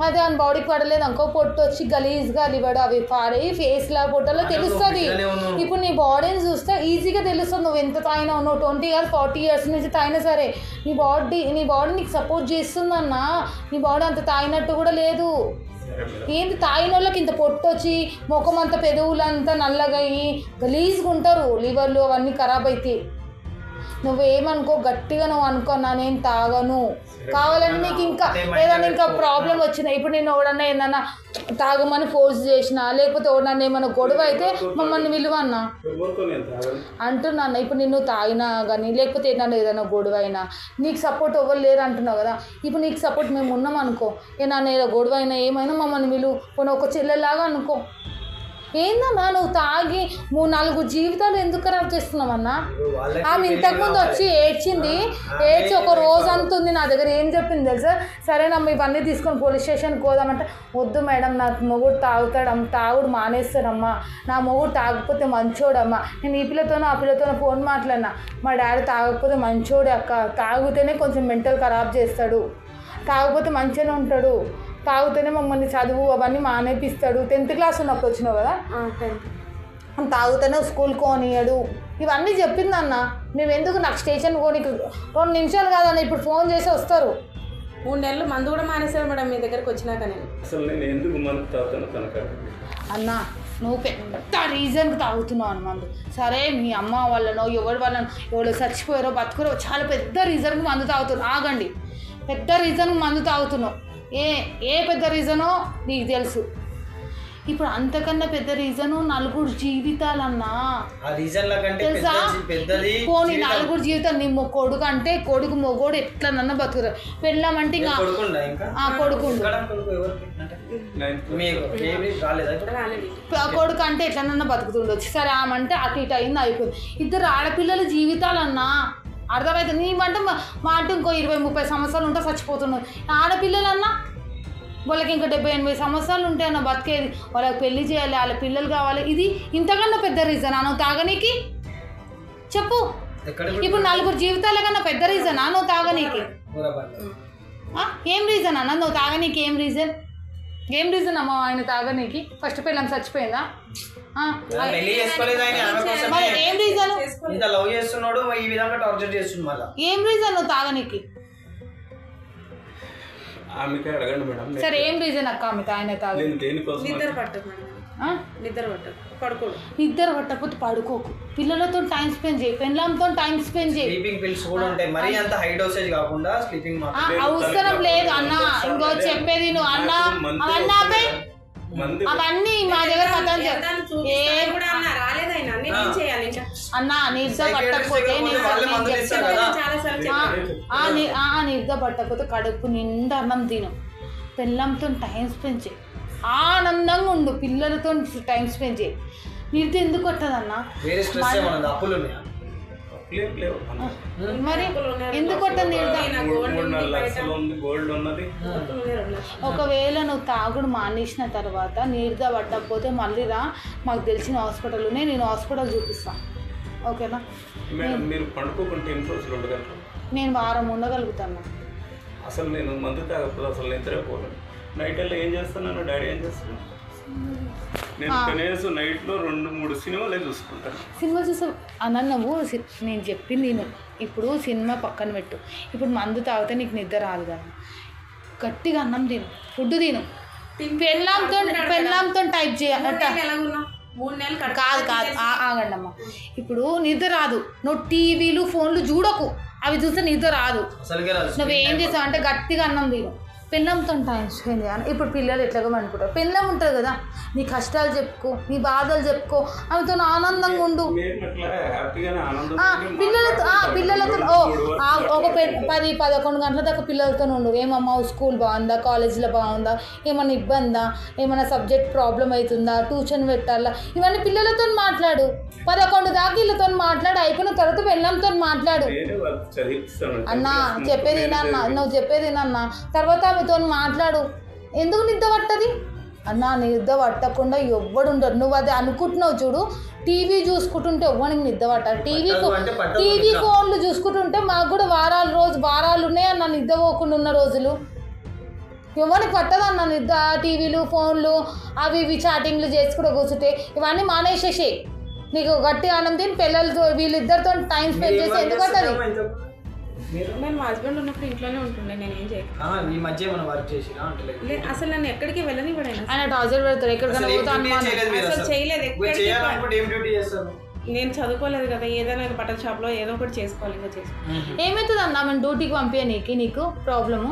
అదే ఆ బాడీకి పడలేదు అనుకో, పొట్టు వచ్చి గలీజ్గా లివడు అవి పాడి ఫేస్లో పొట్టలో తెలుస్తుంది. ఇప్పుడు నీ బాడీని చూస్తే ఈజీగా తెలుస్తుంది నువ్వు ఎంత తాగినావు. నువ్వు 20 years 40 years నుంచి తాగినా సరే నీ బాడీ నీకు సపోర్ట్ చేస్తుందన్న. నీ బాడీ అంత తాగినట్టు కూడా లేదు. ఏంటి తాగిన వాళ్ళకి ఇంత పొట్టు వచ్చి ముఖం అంతా పెదవులంతా నల్లగా అయ్యి గలీజ్గా ఉంటారు, లివర్లు అవన్నీ ఖరాబ్ అవుతాయి. నువ్వేమనుకో, గట్టిగా నువ్వు అనుకున్నా నేను తాగను, కావాలని నీకు ఇంకా ఏదైనా ఇంకా ప్రాబ్లం వచ్చినా, ఇప్పుడు నేను ఎవడన్నా ఏదన్నా తాగమని ఫోర్స్ చేసినా, లేకపోతే ఎవడన్నా ఏమన్నా గొడవ అయితే మమ్మల్ని విలువన్నా అంటున్నా. ఇప్పుడు నిన్ను తాగినా కానీ లేకపోతే ఏదైనా గొడవ అయినా నీకు సపోర్ట్ ఎవరు లేరు అంటున్నావు కదా. ఇప్పుడు నీకు సపోర్ట్ మేము ఉన్నాం అనుకో, ఏదైనా గొడవ అయినా ఏమైనా మమ్మల్ని విలువ పోనీ ఒక చెల్లెలాగా అనుకో. ఏందన్నా నువ్వు తాగి 3-4 జీవితాలు ఎందుకు ఖరాబ్ చేస్తున్నావన్నా? ఆమె ఇంతకుముందు వచ్చి ఏడ్చి ఒక రోజు అంతుంది నా దగ్గర. ఏం చెప్పింది తెలుసా? సరేనమ్మా ఇవన్నీ తీసుకొని పోలీస్ స్టేషన్కి పోదామంటే, వద్దు మేడం నాకు మొగుడు తాగుడు మానేస్తాడమ్మా, నా మొగుడు తాగకపోతే మంచోడమ్మా. నేను ఈ పిల్లతోనో ఆ పిల్లతోనో ఫోన్ మాట్లాడినా, మా డాడీ తాగకపోతే మంచోడే అక్క, తాగితేనే కొంచెం మెంటల్ ఖరాబ్ చేస్తాడు, తాగకపోతే మంచిగానే ఉంటాడు, తాగుతూనే మమ్మల్ని చదువు అవన్నీ మానేపిస్తాడు. 10th క్లాస్ ఉన్నప్పుడు వచ్చినావు కదా, తాగుతూనే స్కూల్కి పోనీయడు, ఇవన్నీ చెప్పిందన్న. మేము ఎందుకు నాకు స్టేషన్ పోనీకి 2 నిమిషాలు కాదన్న, ఇప్పుడు ఫోన్ చేసి వస్తారు. 3 నెలలు మందు కూడా మానేసాడు మేడం మీ దగ్గరకు వచ్చినాక. నేను ఎందుకు మందు తాగుతాను కనుక అన్న, నువ్వు పెద్ద రీజన్కి తాగుతున్నావు అన్న మందు. సరే మీ అమ్మ వాళ్ళనో ఎవరు చచ్చిపోయారో బతుకురో చాలా పెద్ద రీజన్కి మందు తాగుతున్నావు. ఆగండి, పెద్ద రీజన్కి మందు తాగుతున్నావు. ఏ పెద్ద రీజనో నీకు తెలుసు. ఇప్పుడు అంతకన్నా పెద్ద రీజను నలుగురు జీవితాలన్నా. ఆ రీజన్ల కంటే పెద్దది పోనీ నలుగురు జీవితం. నీ కొడుకు అంటే కొడుకు మొగోడు ఎట్లనన్నా బతుకుతారు. పెళ్ళామంటే ఇంకా కొడుకుండు కొడుకు అంటే ఎట్లనన్నా బతుకుతుండొచ్చు. సరే ఆమంటే అటు ఇటు అయింది అయిపోయింది. ఇద్దరు ఆడపిల్లల జీవితాలన్నా అర్థమవుతుంది. నీమంటే మా అంటే ఇంకో 20-30 సంవత్సరాలు ఉంటే చచ్చిపోతున్నావు. ఆడపిల్లలన్నా వాళ్ళకి ఇంకా 70-80 సంవత్సరాలు ఉంటే అన్న బతికేది. వాళ్ళకి పెళ్లి చేయాలి, వాళ్ళ పిల్లలు కావాలి. ఇది ఇంతకన్నా పెద్ద రీజన్ నువ్వు తాగనీకి? చెప్పు. ఇప్పుడు నలుగురు జీవితాల కన్నా పెద్ద రీజనా నువ్వు తాగనీకి? ఏం రీజన్ అన్న నువ్వు తాగనీకి? ఏం రీజన్ అమ్మా ఆయన తాగనీకి? ఫస్ట్ పిల్లలు చచ్చిపోయిందా? ఏం రీజన్? ఏం రీజన్ నువ్వు తాగనీకి? ఆమెకి అడగండి మేడం. సరే ఏం రీజన్ అక్క ఆమె ఆయన తాగ? నిద్ర పడుకోడు. నిద్ర పట్టకపోతే పడుకోకు. పిల్లలతో టైం స్పెండ్ చేయి, పెళ్ళంతో టైం స్పెండ్ చేయి. అవసరం లేదు అన్న. ఇంకో చెప్పేది నువ్వు అన్న అవన్నీ అవన్నీ మా దగ్గర కథం అన్న. నిద్ర పట్టకపోతే నిద్ర పట్టకపోతే కడుపు నిండా అన్నం తిను, పిల్లలతో టైం స్పెండ్ చేయి, ఆనందంగా ఉండు, పిల్లలతో టైం స్పెండ్ చేయి. నిద్ర ఎందుకు కొట్టదన్నా? మరి ఎందుకు కొట్టదు? ఒకవేళ నువ్వు తాగుడు మానేసిన తర్వాత నిద్ర పట్టకపోతే మళ్ళీ రా, మాకు తెలిసిన హాస్పిటల్ ఉన్నాయి, నేను హాస్పిటల్ చూపిస్తాను. ఓకేనా? నేను వారం ఉండగలుగుతాను. అసలు నేను మందు తాగకపోతే అసలు నిద్రపోను. నైట్ అలా ఏం చేస్తున్నాను, డాడీ ఏం చేస్తున్నాను? నేను కనీసం నైట్లో 2-3 సినిమాలే చూసుకుంటాను. సినిమా చూసా అన్న నువ్వు. నేను చెప్పింది నేను ఇప్పుడు సినిమా పక్కన పెట్టు. ఇప్పుడు మందు తాగితే నీకు నిద్ర రాదు కదా, గట్టిగా అన్నం తిను, ఫుడ్ తిను, పెళ్ళంతో టైప్ చేయాలి. కాదు ఆగండి అమ్మ. ఇప్పుడు నిద్ర రాదు, నువ్వు టీవీలు ఫోన్లు చూడకు, అవి చూస్తే నిద్ర రాదు. నువ్వేం చేసావు అంటే గట్టిగా అన్నం తిను, పిల్లంతో టైం స్పెండ్ చేయాలి. ఇప్పుడు పిల్లలు ఎట్లాగో అనుకుంటారు, పిల్లం ఉంటుంది కదా, నీ కష్టాలు చెప్పుకో, నీ బాధలు చెప్పుకో, ఆమెతో ఆనందంగా ఉండు. పిల్లలతో ఒక 10-11 గంటల దాకా పిల్లలతో ఉండు. ఏమమ్మా స్కూల్ బాగుందా, కాలేజీలో బాగుందా, ఏమన్నా ఇబ్బందా, ఏమైనా సబ్జెక్ట్ ప్రాబ్లం అవుతుందా, ట్యూషన్ పెట్టాలా, ఇవన్నీ పిల్లలతో మాట్లాడు. 11 దాకా వీళ్ళతో మాట్లాడు, అయిపోయిన తర్వాత పిల్లలతో మాట్లాడు. అన్న చెప్పేది వినన్నా, నువ్వు చెప్పేది వినన్నా, తర్వాత ఆమెతో మాట్లాడు. ఎందుకు నిద్ర పట్టది అన్న? నిద్ర పట్టకుండా ఎవ్వడుంటారు. నువ్వు అది అనుకుంటున్నావు చూడు, టీవీ చూసుకుంటుంటే ఎవ్వరికి నిద్ర పట్టాలి. టీవీ ఫోన్లు చూసుకుంటుంటే మాకు కూడా వారాలు ఉన్నాయి అన్న నిద్ర పోకుండా ఉన్న రోజులు. ఎవరికి పట్టదన్న నిద్ర? టీవీలు ఫోన్లు అవి ఇవి చాటింగ్లు చేసుకుంటూ కూర్చుంటే ఇవన్నీ మానేసేసి నీకు గట్టి ఆనందం తిని పిల్లలతో వీళ్ళిద్దరితో టైం స్పెండ్ చేసి ఎందుకు పట్టది? నేను మా హస్బెండ్ ఉన్నప్పుడు ఇంట్లోనే ఉంటుండే, నేను ఏం చేయను. అసలు నన్ను ఎక్కడికి వెళ్ళనివ్వడు ఆయన. టార్చర్ పెడతారు, ఎక్కడికైనా పోతాను చేయలేదు. నేను చదువుకోలేదు కదా, ఏదైనా బట్టల షాప్లో ఏదో ఒకటి చేసుకోవాలి. ఇంకా ఏమవుతుంది అన్న మనం డ్యూటీకి పంపించే నీకు ప్రాబ్లము?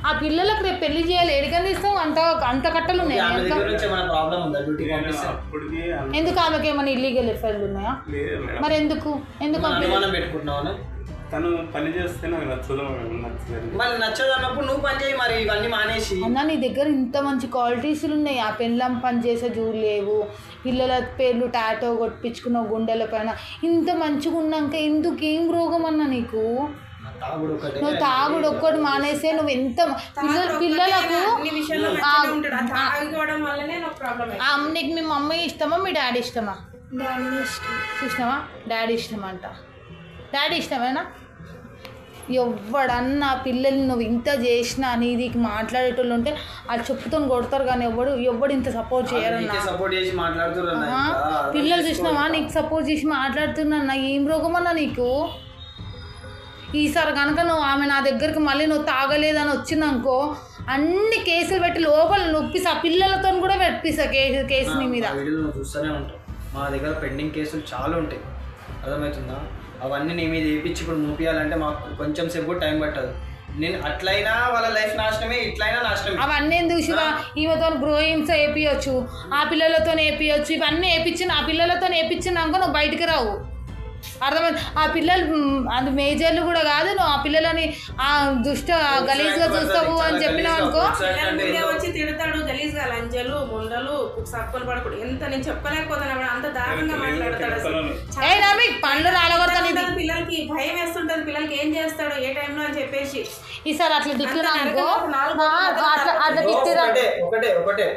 ఆ పిల్లలకు రేపు పెళ్లి చేయాలి, ఎడికని ఇస్తాం? అంత కట్టలు ఉన్నాయి. ఎందుకు ఆమెకి ఏమైనా ఇల్లీగల్ ఎఫ్ఐఆర్లు ఉన్నాయా? మరి ఎందుకు పెట్టుకుంటున్నావు? తను పని చేస్తే నాకు నచ్చదు. మరి నచ్చదు అన్నప్పుడు నువ్వు పని చేయి, మరి ఇవన్నీ మానేసి. అన్న నీ దగ్గర ఇంత మంచి క్వాలిటీస్లు ఉన్నాయి, ఆ పెళ్ళం పని చేసే చూడలేవు, పిల్లల పేర్లు టాటో కొట్టించుకున్నావు గుండెల పైన, ఇంత మంచిగా ఉన్నాక ఎందుకు ఏం రోగం అన్న నీకు? నువ్వు తాగుడు ఒక్కటి మానేసే నువ్వు ఎంత పిల్లలకు. నీకు మీ మమ్మీ ఇష్టమా మీ డాడీ ఇష్టమా? ఇష్టమా? డాడీ ఇష్టమా అంట. డాడీ ఇష్టమేనా? ఎవడన్నా పిల్లల్ని నువ్వు ఇంత చేసినా నీదికి మాట్లాడేటోళ్ళు ఉంటే అది చెప్పుతో కొడతారు, కానీ ఎవడు ఇంత సపోర్ట్ చేయరన్నా. పిల్లలు చూసినావా నీకు సపోర్ట్ చేసి మాట్లాడుతున్నా? ఏం రోగం అన్నా నీకు? ఈసారి కనుక నువ్వు ఆమె నా దగ్గరికి మళ్ళీ నువ్వు తాగలేదని వచ్చిందనుకో, అన్ని కేసులు పెట్టి లోపల నొప్పిస్తా, పిల్లలతో కూడా పెట్టిస్తా కేసు నీ మీద. చూస్తూనే ఉంటావు, మా దగ్గర పెండింగ్ కేసులు చాలా ఉంటాయి, అర్థమవుతుందా? అవన్నీ నీ మీద వేయించి ఇప్పుడు మూపియాలంటే మాకు కొంచెం సేపు టైం పట్టదు. నేను అట్లయినా వాళ్ళ లైఫ్ నాశనమే, ఇట్లయినా నాశనమే. అవన్నీ చూసిరా, ఈమెతో గ్రోయింగ్స్ వేపించచ్చు, ఆ పిల్లలతో వేపించచ్చు, ఇవన్నీ వేపించిన ఆ పిల్లలతో వేపించినాక నువ్వు బయటికి రావు. అర్థమైంది? ఆ పిల్లలు అది మేజర్లు కూడా కాదు, నువ్వు ఆ పిల్లలని ఆ దుష్ట గలీజ్గా చూస్తావు అని చెప్పినావు అనుకో, వచ్చి తిడతాడు గలీజ్గా, లంజలు ముండలు సక్కులు పడకూడదు. ఎంత నేను చెప్పలేకపోతాను, అంత దారుణంగా మాట్లాడతాడు అసలు. పండ్లు రాలగొడతాను. పిల్లలకి భయం వేస్తుంటది, పిల్లలకి ఏం చేస్తాడు ఏ టైంలో అని చెప్పేసి. ఈసారి అట్లా తిట్టినా అనుకో, అట్లా తిట్టిరా. ఒకటే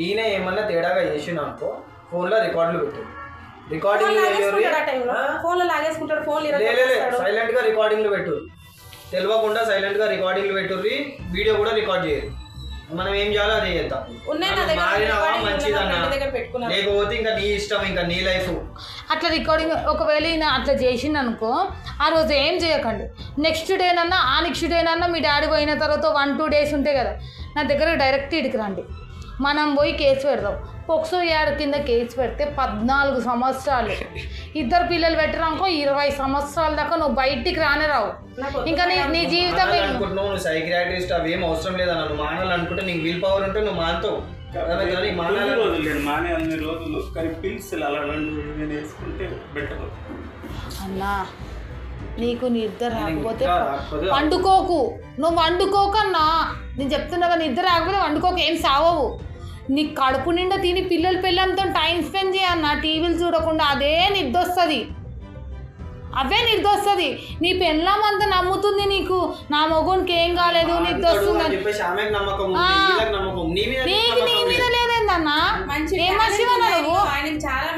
ఈయన ఏమన్నా తేడాగా చేసిన అనుకో, ఫోన్లో రికార్డులు పెట్టు, రికార్డింగ్ సైలెంట్ గా రికార్డింగ్లు పెట్టు, తెలియకుండా సైలెంట్ గా రికార్డింగ్లు పెట్టుర్రి, వీడియో కూడా రికార్డ్ చేయరు. మనం ఏం చేయాలో అదే చేద్దాం. మారినవా మంచిదన్నా, లేకపోతే ఇంకా నీ ఇష్టం, ఇంకా నీ లైఫ్. అట్లా రికార్డింగ్ ఒకవేళ అట్లా చేసింది అనుకో, ఆ రోజు ఏం చేయకండి. నెక్స్ట్ డేనన్నా ఆ నెక్స్ట్ డేనన్నా మీ డాడీ పోయిన తర్వాత 1-2 days ఉంటాయి కదా, నా దగ్గర డైరెక్ట్ ఇడికి రండి, మనం పోయి కేసు పెడదాం. పోక్సో యాడ్ కింద కేసు పెడితే 14 సంవత్సరాలు, 2 పిల్లలు పెట్టినాకో 20 సంవత్సరాల దాకా నువ్వు బయటికి రానే రావు. ఇంకా నీ జీవితం అనుకుంటున్నావు, నువ్వు సైకియాట్రిస్ట్ అవి ఏం అవసరం లేదన్న, నువ్వు మానాలనుకుంటే నీకు విల్ పవర్ ఉంటే నువ్వు మానతావు. మానే అన్ని రోజులు కానీ పిల్స్ అలా వేసుకుంటే బెటర్ అన్నా. నీకు నిద్ర రాకపోతే వండుకోకు, నువ్వు వండుకోకన్నా, నేను చెప్తున్నా కదా, నిద్ర రాకపోతే వండుకోకు, ఏం సావవు. నీ కడుపు నిండా తిని పిల్లలు పిల్లలతో టైం స్పెండ్ చేయన్నా, టీవీలు చూడకుండా, అదే నిద్ర వస్తుంది, అవే నిద్ర వస్తుంది. నీ పెళ్ళాం అంతా నమ్ముతుంది నీకు, నా మొగునికి ఏం కాలేదు నిద్ర వస్తుంది, నీకు నీ మీద లేదేందన్నా. ఆయనకి చాలా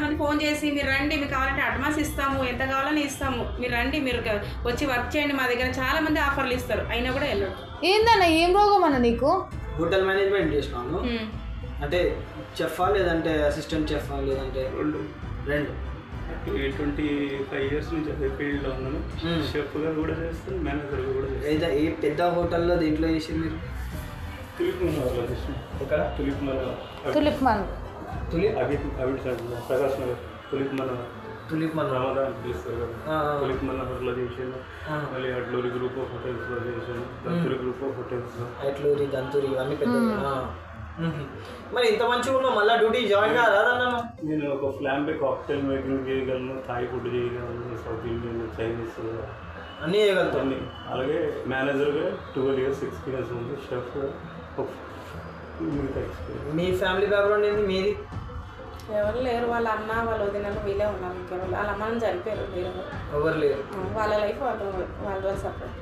మంది ఫోన్ చేసి మీరు రండి, మీకు కావాలంటే అడ్వాన్స్ ఇస్తాము, ఎంత కావాలని ఇస్తాము, మీరు రండి, మీరు వచ్చి వర్క్ చేయండి, మా దగ్గర చాలా మంది ఆఫర్లు ఇస్తారు, అయినా కూడా వెళ్ళదు. ఏందన్నా ఏం రోగం అన్న నీకు? హోటల్ మేనేజ్మెంట్ చేసినాను, అంటే చెఫా లేదంటే అసిస్టెంట్ చెఫా లేదంటే రెండు 25 years నుంచి అదే ఫీల్డ్లో ఉన్నాను. షెఫ్గా కూడా చేస్తాను, మేనేజర్గా కూడా చేస్తాను. ఏ పెద్ద హోటల్లో దీంట్లో చేసి మీరు? తులిప్ మనలో చేసిన. ఎక్కడ? తులిప్ మన ప్రకాశ్ నగర్ తులిప్ మన రమదాన్ పిలుస్తారు కదా, తులిప్ మనలో చేసాను. మళ్ళీ అట్లూరి గ్రూప్ ఆఫ్ హోటల్స్లో చేశాను, దంతూరి గ్రూప్ ఆఫ్ హోటల్స్లో. అట్లూరి దంతూరి ఇవన్నీ పెద్ద. మరి ఇంత మంచిగా ఉన్నావు, మళ్ళీ డ్యూటీ జాయిన్ కాదన్నా? నేను ఒక ఫ్లాంబే కాక్టైల్ మేకింగ్ చేయగలను, థాయ్ ఫుడ్ చేయగలను, సౌత్ ఇండియన్, చైనీస్ అన్నీ చేయగలుగుతాను. అలాగే మేనేజర్గా 12 years ఎక్స్పీరియన్స్ ఉంది, షెఫ్ మిగతా ఎక్స్పీరియన్స్. మీ ఫ్యామిలీ బ్యాక్గ్రౌండ్ ఏంటి మీది? ఎవరు లేరు, వాళ్ళ అన్న వాళ్ళ వదినలు వీళ్ళే ఉన్నారు, ఇంకెవరు వాళ్ళ అమ్మని చనిపోయారు, వేరే ఎవరు లేరు, వాళ్ళ లైఫ్ వాళ్ళ సపరేట్.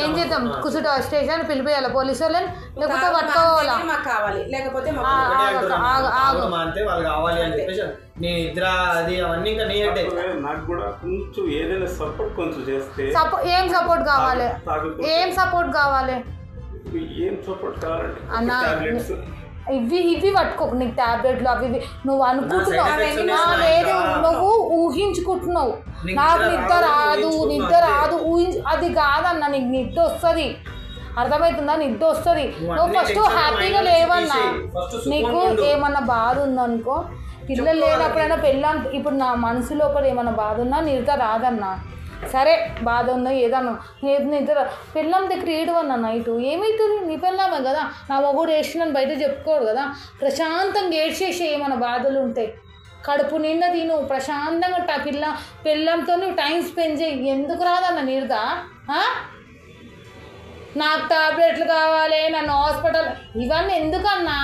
ఏం చేద్దాం? కుసుట స్టేషన్ పిలిపియాలి పోలీసు వాళ్ళని, లేకపోతే పట్టుకోవాలా? మాకు కావాలి, లేకపోతే వాళ్ళు కావాలి అని చెప్పేసి నీ నిద్ర అది అవన్నీ ఇంకా నీ అంటే నాకు కూడా కొంచెం ఏదైనా సపోర్ట్ కొంచెం చేస్తే. ఏం సపోర్ట్ కావాలి? ఏం సపోర్ట్ కావాలి? ఏం సపోర్ట్ కావాలంటే అన్నా ఇవి పట్టుకోకు, నీకు టాబ్లెట్లు అవి నువ్వు అనుకుంటున్నావు, లేదు నువ్వు ఊహించుకుంటున్నావు. నాకు నిద్ర రాదు అది కాదన్నా, నీకు నిద్ర వస్తుంది, అర్థమవుతుందా? నిద్ర వస్తుంది. నువ్వు ఫస్ట్ హ్యాపీగా లేవన్నా. నీకు ఏమన్నా బాధ ఉందనుకో, పిల్లలు లేనప్పుడైనా పెళ్ళాం, ఇప్పుడు నా మనసు లోపల ఏమన్నా బాధ ఉన్నా నిద్ర రాదన్నా. సరే బాధ ఉన్నా ఏదన్నా నిద్ర పెళ్ళాం దగ్గర ఏడవన్నా నైట్ ఏమవుతుంది? నీ పెళ్ళామే కదా, నా మొగుడు వేసినని బయట చెప్పుకోడు కదా, ప్రశాంతంగా ఏడ్చేసే ఏమన్నా బాధలు ఉంటాయి, కడుపు నిండా తిను, ప్రశాంతంగా పిల్లంతో నువ్వు టైం స్పెండ్ చేయి. ఎందుకు రాదన్న నిద్ర? నాకు టాబ్లెట్లు కావాలి, నన్ను హాస్పిటల్, ఇవన్నీ ఎందుకన్నా?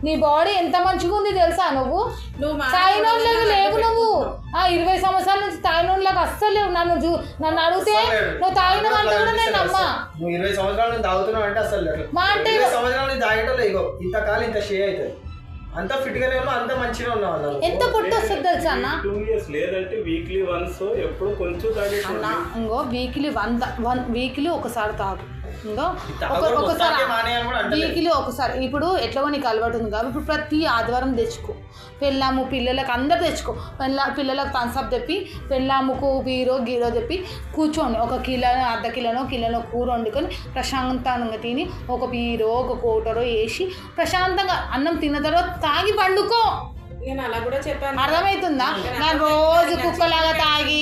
నీ బాడీ ఎంత మంచిగా ఉంది తెలుసా? నువ్వు తాయినోళ్ళకి లేవు, నువ్వు 20 సంవత్సరాల నుంచి తాయినోళ్ళకి అస్సలు లేవు. నన్ను అడిగితే నువ్వు తాగినవంటే కూడా నేను నమ్మా. నువ్వు 20 సంవత్సరాల నుంచి తాగుతున్నావు అంటే అసలు 20 సంవత్సరాల నుంచి తాగేటోళ్ళు ఇగో ఇంతకాలం ఇంత షే అవుతుంది, అంత ఫిట్గానే ఉన్నావు, అంత మంచిగా ఉన్నావు. ఎంత పొట్టు వస్తుంది తెలుసా అన్న? 2 years లేదంటే వీక్లీ వన్స్ ఎప్పుడు కొంచెం తాగేటోళ్ళు. ఇంకో వీక్లీ ఒకసారి తాగు, ఇంకో ఒకసారి వీక్లీ ఒకసారి. ఇప్పుడు ఎట్లా నీకు అలవాటు ఉంది కాబట్టి ఇప్పుడు ప్రతి ఆదివారం తెచ్చుకో, పెళ్ళాము పిల్లలకు అందరు తెచ్చుకో, పిల్లలకు థమ్స్అప్ తెప్పి, పెళ్ళాముకు బీరో గీరో తెప్పి కూర్చోండి, 1 కిలోనో 1/2 కిలోనో కూర వండుకొని ప్రశాంతంగా తిని, ఒక బీరో ఒక కోటరో వేసి ప్రశాంతంగా అన్నం తిన్న తర్వాత తాగి పండుకో. నేను అలా కూడా చెప్పాను. అర్థమవుతుందా? నేను రోజు కుక్కలాగా తాగి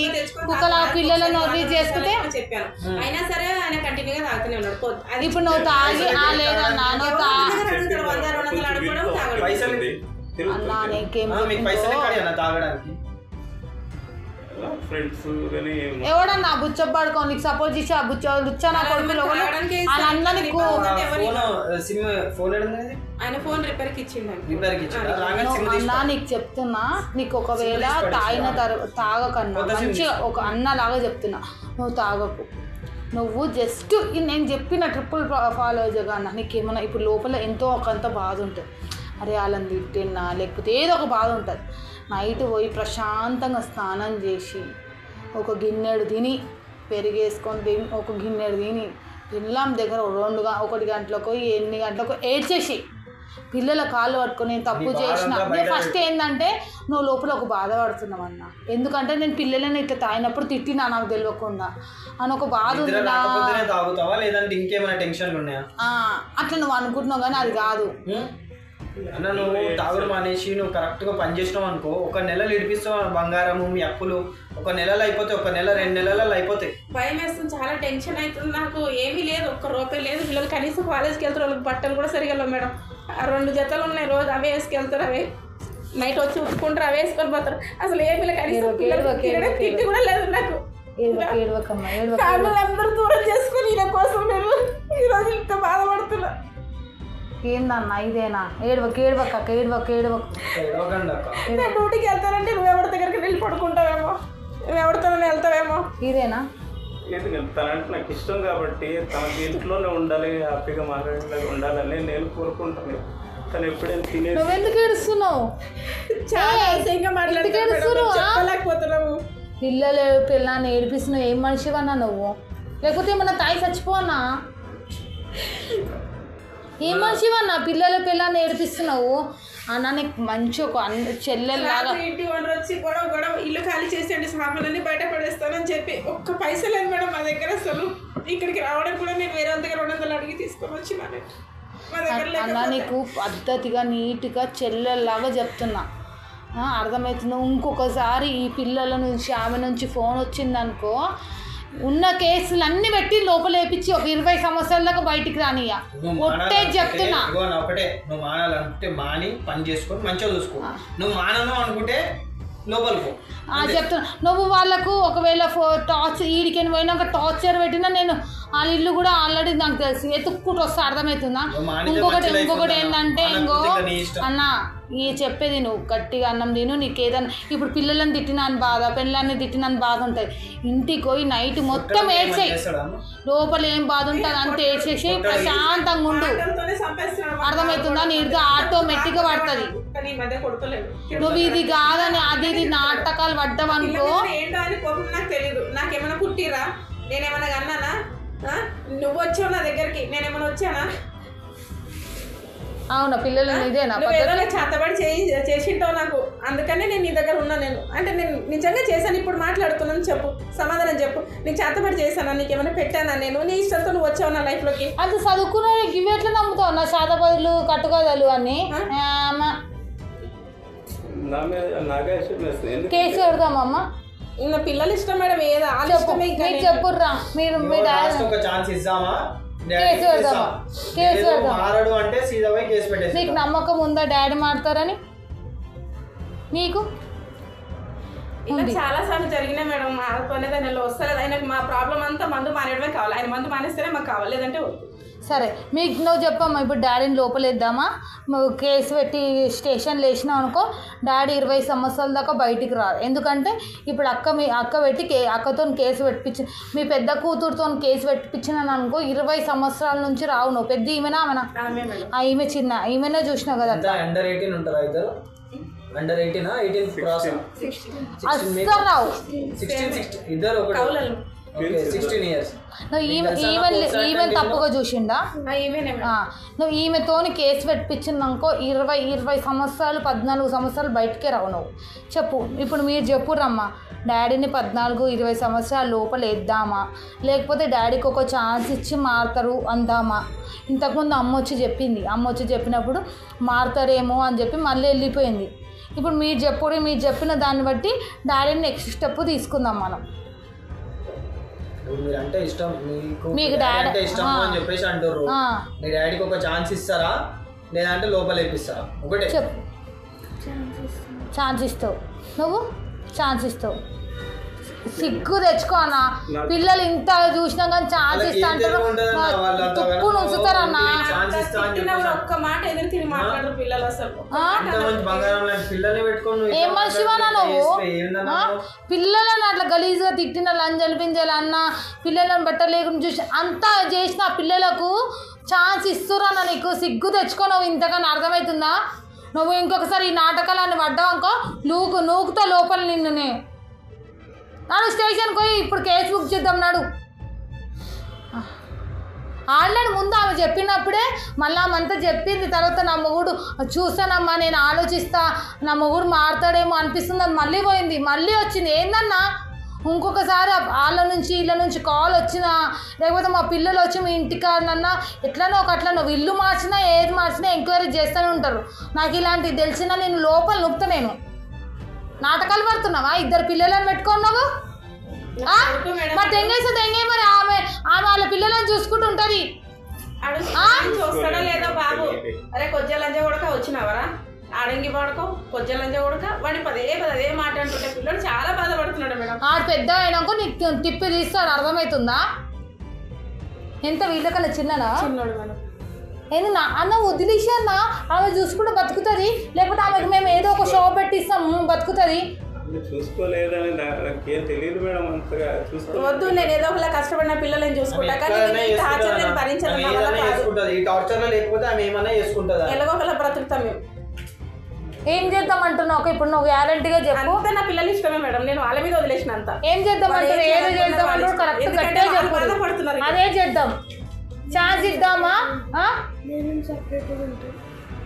కుక్కలాగా పిల్లలను వదిలి చేసుకుంటే చెప్పాను. అయినా సరే ఆయన కంటిన్యూగా తాగుతూనే ఉన్నాడు. ఇప్పుడు నువ్వు తాగి లేదన్నా నువ్వు అన్నా నీకేం తాగడానికి ఫ్రెండ్స్ కానీ ఎవడన్నా బుచ్చప్ పడుకో నీకు సపోర్ట్ చేసి ఆ లుచ్చా నా కొడుకులు వాళ్ళందరూ నీకు ఆయన ఫోన్ రిపేర్కి ఇచ్చిండు. అన్నా నీకు చెప్తున్నా, నీకు ఒకవేళ తాగకన్నా మంచిగా ఒక అన్నలాగా చెప్తున్నా, నువ్వు తాగకు. నువ్వు జస్ట్ నేను చెప్పిన ట్రిపుల్ ఫాలో చేయగలన్నా. నీకేమన్నా ఇప్పుడు లోపల ఎంతో ఒకంత బాధ ఉంటుంది, అరే వాళ్ళని తిట్టినా లేకపోతే ఏదో ఒక బాధ ఉంటుంది. నైట్ పోయి ప్రశాంతంగా స్నానం చేసి ఒక గిన్నెడు తిని పెరిగేసుకొని తిని ఒక గిన్నెడు తిని పిల్లం దగ్గర 1 గంటలకు 8 గంటలకు ఏడ్చేసి పిల్లల కాళ్ళు పట్టుకొని నేను తప్పు చేసిన. నేను ఫస్ట్ ఏంటంటే నువ్వు లోపల ఒక బాధపడుతున్నావు అన్న, ఎందుకంటే నేను పిల్లలని ఇట్లా తాగినప్పుడు తిట్టినా నాకు తెలియకుండా అని ఒక బాధ ఉంది. అట్లా నువ్వు అనుకుంటున్నావు కానీ అది కాదు అన్న. నువ్వు తాగుడు మానేసి నువ్వు కరెక్ట్గా పని చేసినావు అనుకో, 1 నెలలు ఇడిపిస్తావు బంగారము మీ అప్పులు 1 నెలలో అయిపోతాయి, 1 నెల 2 నెలలలో అయిపోతాయి. భయం వేస్తుంది, చాలా టెన్షన్ అవుతుంది నాకు. ఏమీ లేదు, 1 రూపాయి లేదు. పిల్లలు కనీసం కాలేజ్కి వెళ్తారు, వాళ్ళకి బట్టలు కూడా సరిగా లేవు మేడం. 2 జతలు ఉన్నాయి, రోజు అవే వేసుకెళ్తారు, అవే నైట్ వచ్చి ఉట్టుకుంటారు, అవే వేసుకొని పోతారు. అసలు ఏ పిల్ల కనీసం తిండి కూడా లేదు నాకు. అందరూ దూరం చేసుకుని ఈయన కోసం నేను ఈరోజు ఇంత బాధపడుతున్నా. ఏందన్నా ఇదేనా? ఏడవక నేను డ్యూటీకి వెళ్తానంటే నువ్వు ఎవరి దగ్గరికి వెళ్ళి పడుకుంటావేమో, నువ్వు ఎవరితో వెళ్తావేమో. ఇదేనా? తనంటే నాకు ఇష్టం కాబట్టి తనకి ఇంట్లోనే ఉండాలి, హ్యాపీగా మాట్లాడేలాగా ఉండాలని నేను కోరుకుంటాను. తను ఎప్పుడైనా తినే నువ్వెందుకు ఏడుస్తున్నావు? చాలా అసహ్యంగా మాట్లాడలేకపోతున్నాము. పిల్లని ఏడిపిస్తున్నావు. ఏం మనిషివన్నా నువ్వు? లేకపోతే ఏమన్నా తాయి చచ్చిపోవన్నా? ఏం మనిషివన్నా పిల్లని ఏడిపిస్తున్నావు అన్న? నీకు మంచి ఒక చెల్లెల్లాగా ఇంటి ఓనర్ వచ్చి గొడవ ఇల్లు ఖాళీ చేసేయండి, సామాన్లన్నీ బయట పడేస్తానని చెప్పి 1 పైసా లేదు మేడం మా దగ్గర. అసలు ఇక్కడికి రావడం కూడా నేను వేరే వాళ్ళ దగ్గర 200 అడిగి తీసుకొని వచ్చినాను. అన్న నీకు పద్ధతిగా నీట్గా చెల్లెల్లాగా చెప్తున్నా, అర్థమవుతుంది. ఇంకొకసారి ఈ పిల్లల నుంచి ఆమె నుంచి ఫోన్ వచ్చిందనుకో, ఉన్న కేసులు అన్ని పెట్టి లోపల వేపించి ఒక 20 సంవత్సరాల దాకా బయటికి రానియా. ఒట్టే చెప్తున్నా. ఒకటే, నువ్వు మానాలనుకుంటే మాని పని చేసుకొని మంచిగా చూసుకో. నువ్వు మానను అనుకుంటే లోపలికి చెప్తున్నా. నువ్వు వాళ్ళకు ఒకవేళ ఈడికని పోయినాక టార్చర్ పెట్టినా నేను వాళ్ళ ఇల్లు కూడా ఆల్రెడీ నాకు తెలుసు, ఎత్తుక్కుంటూ వస్తా. అర్థమవుతుందా? ఇంకొకటి ఏంటంటే అన్న ఈ చెప్పేది నువ్వు గట్టిగా అన్నం తిను. నీకు ఏదన్నా ఇప్పుడు పిల్లలని తిట్టినా అని బాధ, పిల్లల్ని తిట్టినా అని బాధ ఉంటుంది. ఇంటికి పోయి నైట్ మొత్తం ఏడ్చేయి, లోపల ఏం బాధ ఉంటుంది అంత ఏడ్చేసి ప్రశాంతంగా ఉండు. అర్థమవుతుందా? నీకు ఆటోమేటిక్గా పడుతుంది. నువ్వు ఇది కాదని అది ఇది నాటకాలు పడ్డావనుకో. ఏంటో అని కోపం నాకు తెలియదు. నాకేమైనా పుట్టిరా? నేనేమన్నా అన్నానా? నువ్వు వచ్చావు నా దగ్గరికి, నేనేమన్నా వచ్చానా? అవునా? పిల్లలు ఇదేనా చేతబడి చేసింటావు నాకు, అందుకనే నేను నీ దగ్గర ఉన్నా. నేను అంటే నేను నిజంగా చేశాను, ఇప్పుడు మాట్లాడుతున్నాను. చెప్పు, సమాధానం చెప్పు. నీకు చేతబడి చేశానా? నీకేమైనా పెట్టానా? నేను నీ ఇష్టంతో నువ్వు వచ్చావు నా లైఫ్లోకి. అంత చదువుకున్నా ఇవి ఎట్లా నమ్ముతావు? నా చేతబడులు కట్టుకోదలు అని కేసు పెడతామమ్మ. ఇంకా పిల్లలు ఇష్టం మేడం, ఏదో చెప్పుర్రా మీరు. మీ డాడీ కేసు పెడతామా? కేసు పెడతాం. నీకు నమ్మకం ఉందా డాడీ మాడతారని? నీకు ఇలా చాలా సార్లు జరిగినాయి మేడం. అనేది ఆయన వస్తలేదు. ఆయనకు మా ప్రాబ్లం అంతా మందు మానేయడమే కావాలి. ఆయన మందు మానేస్తేనే మాకు కావాలి, లేదంటే సరే. మీకు నువ్వు చెప్పమ్మా, ఇప్పుడు డాడీని లోపలేద్దామా? కేసు పెట్టి స్టేషన్లో వేసినావు అనుకో, డాడీ 20 సంవత్సరాల దాకా బయటికి రాదు. ఎందుకంటే ఇప్పుడు అక్క పెట్టి అక్కతో కేసు పెట్టించి మీ పెద్ద కూతురుతో కేసు పెట్టించినాను అనుకో, 20 సంవత్సరాల నుంచి రావు. నువ్వు పెద్ద ఈమెనా ఆమెనా? ఈమె చిన్న, ఈమెనే చూసినావు కదా. అండర్ 18 ఉంటారా ఇద్దరు? అండర్ 18 18 క్రాస్ అస్సలు రావు. 16 ఇద్దరు ఒకటి 16 ఇయర్స్. ఈమెన్ తప్పుగా చూసిండా? నువ్వు ఈమెతోని కేసు పెట్టించిందనుకో 20 సంవత్సరాలు 14 సంవత్సరాలు బయటకే రావు నువ్వు. చెప్పు ఇప్పుడు మీరు చెప్పురమ్మా, డాడీని 14-20 సంవత్సరాల లోపల వేద్దామా, లేకపోతే డాడీకి ఒక ఛాన్స్ ఇచ్చి మారుతారు అందామా? ఇంతకుముందు అమ్మ వచ్చి చెప్పింది, అమ్మ వచ్చి చెప్పినప్పుడు మారుతారేమో అని చెప్పి మళ్ళీ వెళ్ళిపోయింది. ఇప్పుడు మీరు చెప్పిన దాన్ని బట్టి డాడీని నెక్స్ట్ స్టెప్ తీసుకుందాం మనం. మీరు అంటే ఇష్టం, మీకు డాడీ అంటే ఇష్టం అని చెప్పేసి అంటారు. మీ డాడీకి ఒక ఛాన్స్ ఇస్తారా లేదంటే లోపల వేపిస్తారా? ఒకటే చెప్పు. ఛాన్స్ ఇస్తావు నువ్వు, ఛాన్స్ ఇస్తావు. సిగ్గు తెచ్చుకో అన్న, పిల్లలు ఇంత చూసినా కానీ ఛాన్స్ ఇస్తా అంటారు, తుప్పు నుంచుతారన్నా. ఒక్క మాట ఎదురు తిరిగి మాట్లాడరు పిల్లలు అసలు. ఏం మనిషివన్నా నువ్వు? పిల్లలను అట్లా గలీజ్గా తిట్టిన లంజలు పింజలు అన్న, పిల్లలను బట్టలేకుండా చూసి అంతా చేసిన పిల్లలకు ఛాన్స్ ఇస్తురన్నా. నీకు సిగ్గు తెచ్చుకో, నువ్వు ఇంతకన్నా అర్థమవుతుందా? నువ్వు ఇంకొకసారి ఈ నాటకాలన్నీ పడ్డావనుకో నూకుతా లోపల నిన్నునే. నాడు స్టేషన్కి పోయి ఇప్పుడు కేసు బుక్ చేద్దాం నాడు. ఆల్రెడీ ముందు ఆమె చెప్పినప్పుడే మళ్ళీ ఆమెంతా చెప్పింది. తర్వాత నా మొగుడు చూస్తానమ్మా, నేను ఆలోచిస్తా, నా మొగుడు మారుతాడేమో అనిపిస్తుంది, అది మళ్ళీ పోయింది, మళ్ళీ వచ్చింది. ఏందన్నా ఇంకొకసారి వాళ్ళ నుంచి వీళ్ళ నుంచి కాల్ వచ్చినా, లేకపోతే మా పిల్లలు వచ్చి మీ ఇంటికాడనన్నా ఎట్లనో ఒక అట్లా నువ్వు ఇల్లు మార్చినా ఏది మార్చినా ఎంక్వైరీ చేస్తూనే ఉంటారు. నాకు ఇలాంటివి తెలిసినా నేను లోపల నొప్పుతా. నేను నాటకాలు పడుతున్నావా? 2 పిల్లలను పెట్టుకున్నావు మరి తెంగేస్తే తెంగే, మరి ఆమె వాళ్ళ పిల్లలను చూసుకుంటూ ఉంటుంది. చూస్తాడా లేదా బాబు? అరే కొజ్జ లంజ కొడక వచ్చినావరా, ఆడంగి పడకో కొజ్జ లంజ కొడక వాడి పదే మాట అంటుంటే పిల్లలు చాలా బాధపడుతున్నాడు మేడం. ఆడు పెద్ద అయినాక నీకు తిప్పి తీస్తాడు, అర్థమవుతుందా? ఎంత వీళ్ళకన్నా చిన్ననా? చిన్నోడు మేడం. ఏంది అన్న వదిలేసి అన్న, ఆమె చూసుకుంటే బతుకుతుంది, లేకపోతే ఆమెకు మేము ఏదో ఒక షాప్ పెట్టిస్తాము బతుకుతుంది. చూసుకోలేదని నాకేం తెలియదు మేడం, అంతగా వద్దు, నేను ఏదో ఒకలా కష్టపడిన పిల్లలని చూసుకుంటా, కానీ ఎలాగో ఒకలా బ్రతుకుతాం మేము. ఏం చేద్దాం అంటున్నావు? ఇప్పుడు నువ్వు గ్యారంటీగా చెప్పు. అంతా నా పిల్లలు ఇష్టమే మేడం, నేను వాళ్ళ మీద వదిలేసిన అంత. ఏం చేద్దాం అంటారు? ఏదో చేద్దాం అంటారు, కరెక్ట్ కట్టే చెప్పు. అదే చేద్దాం. ఛాన్స్ ఇద్దామా?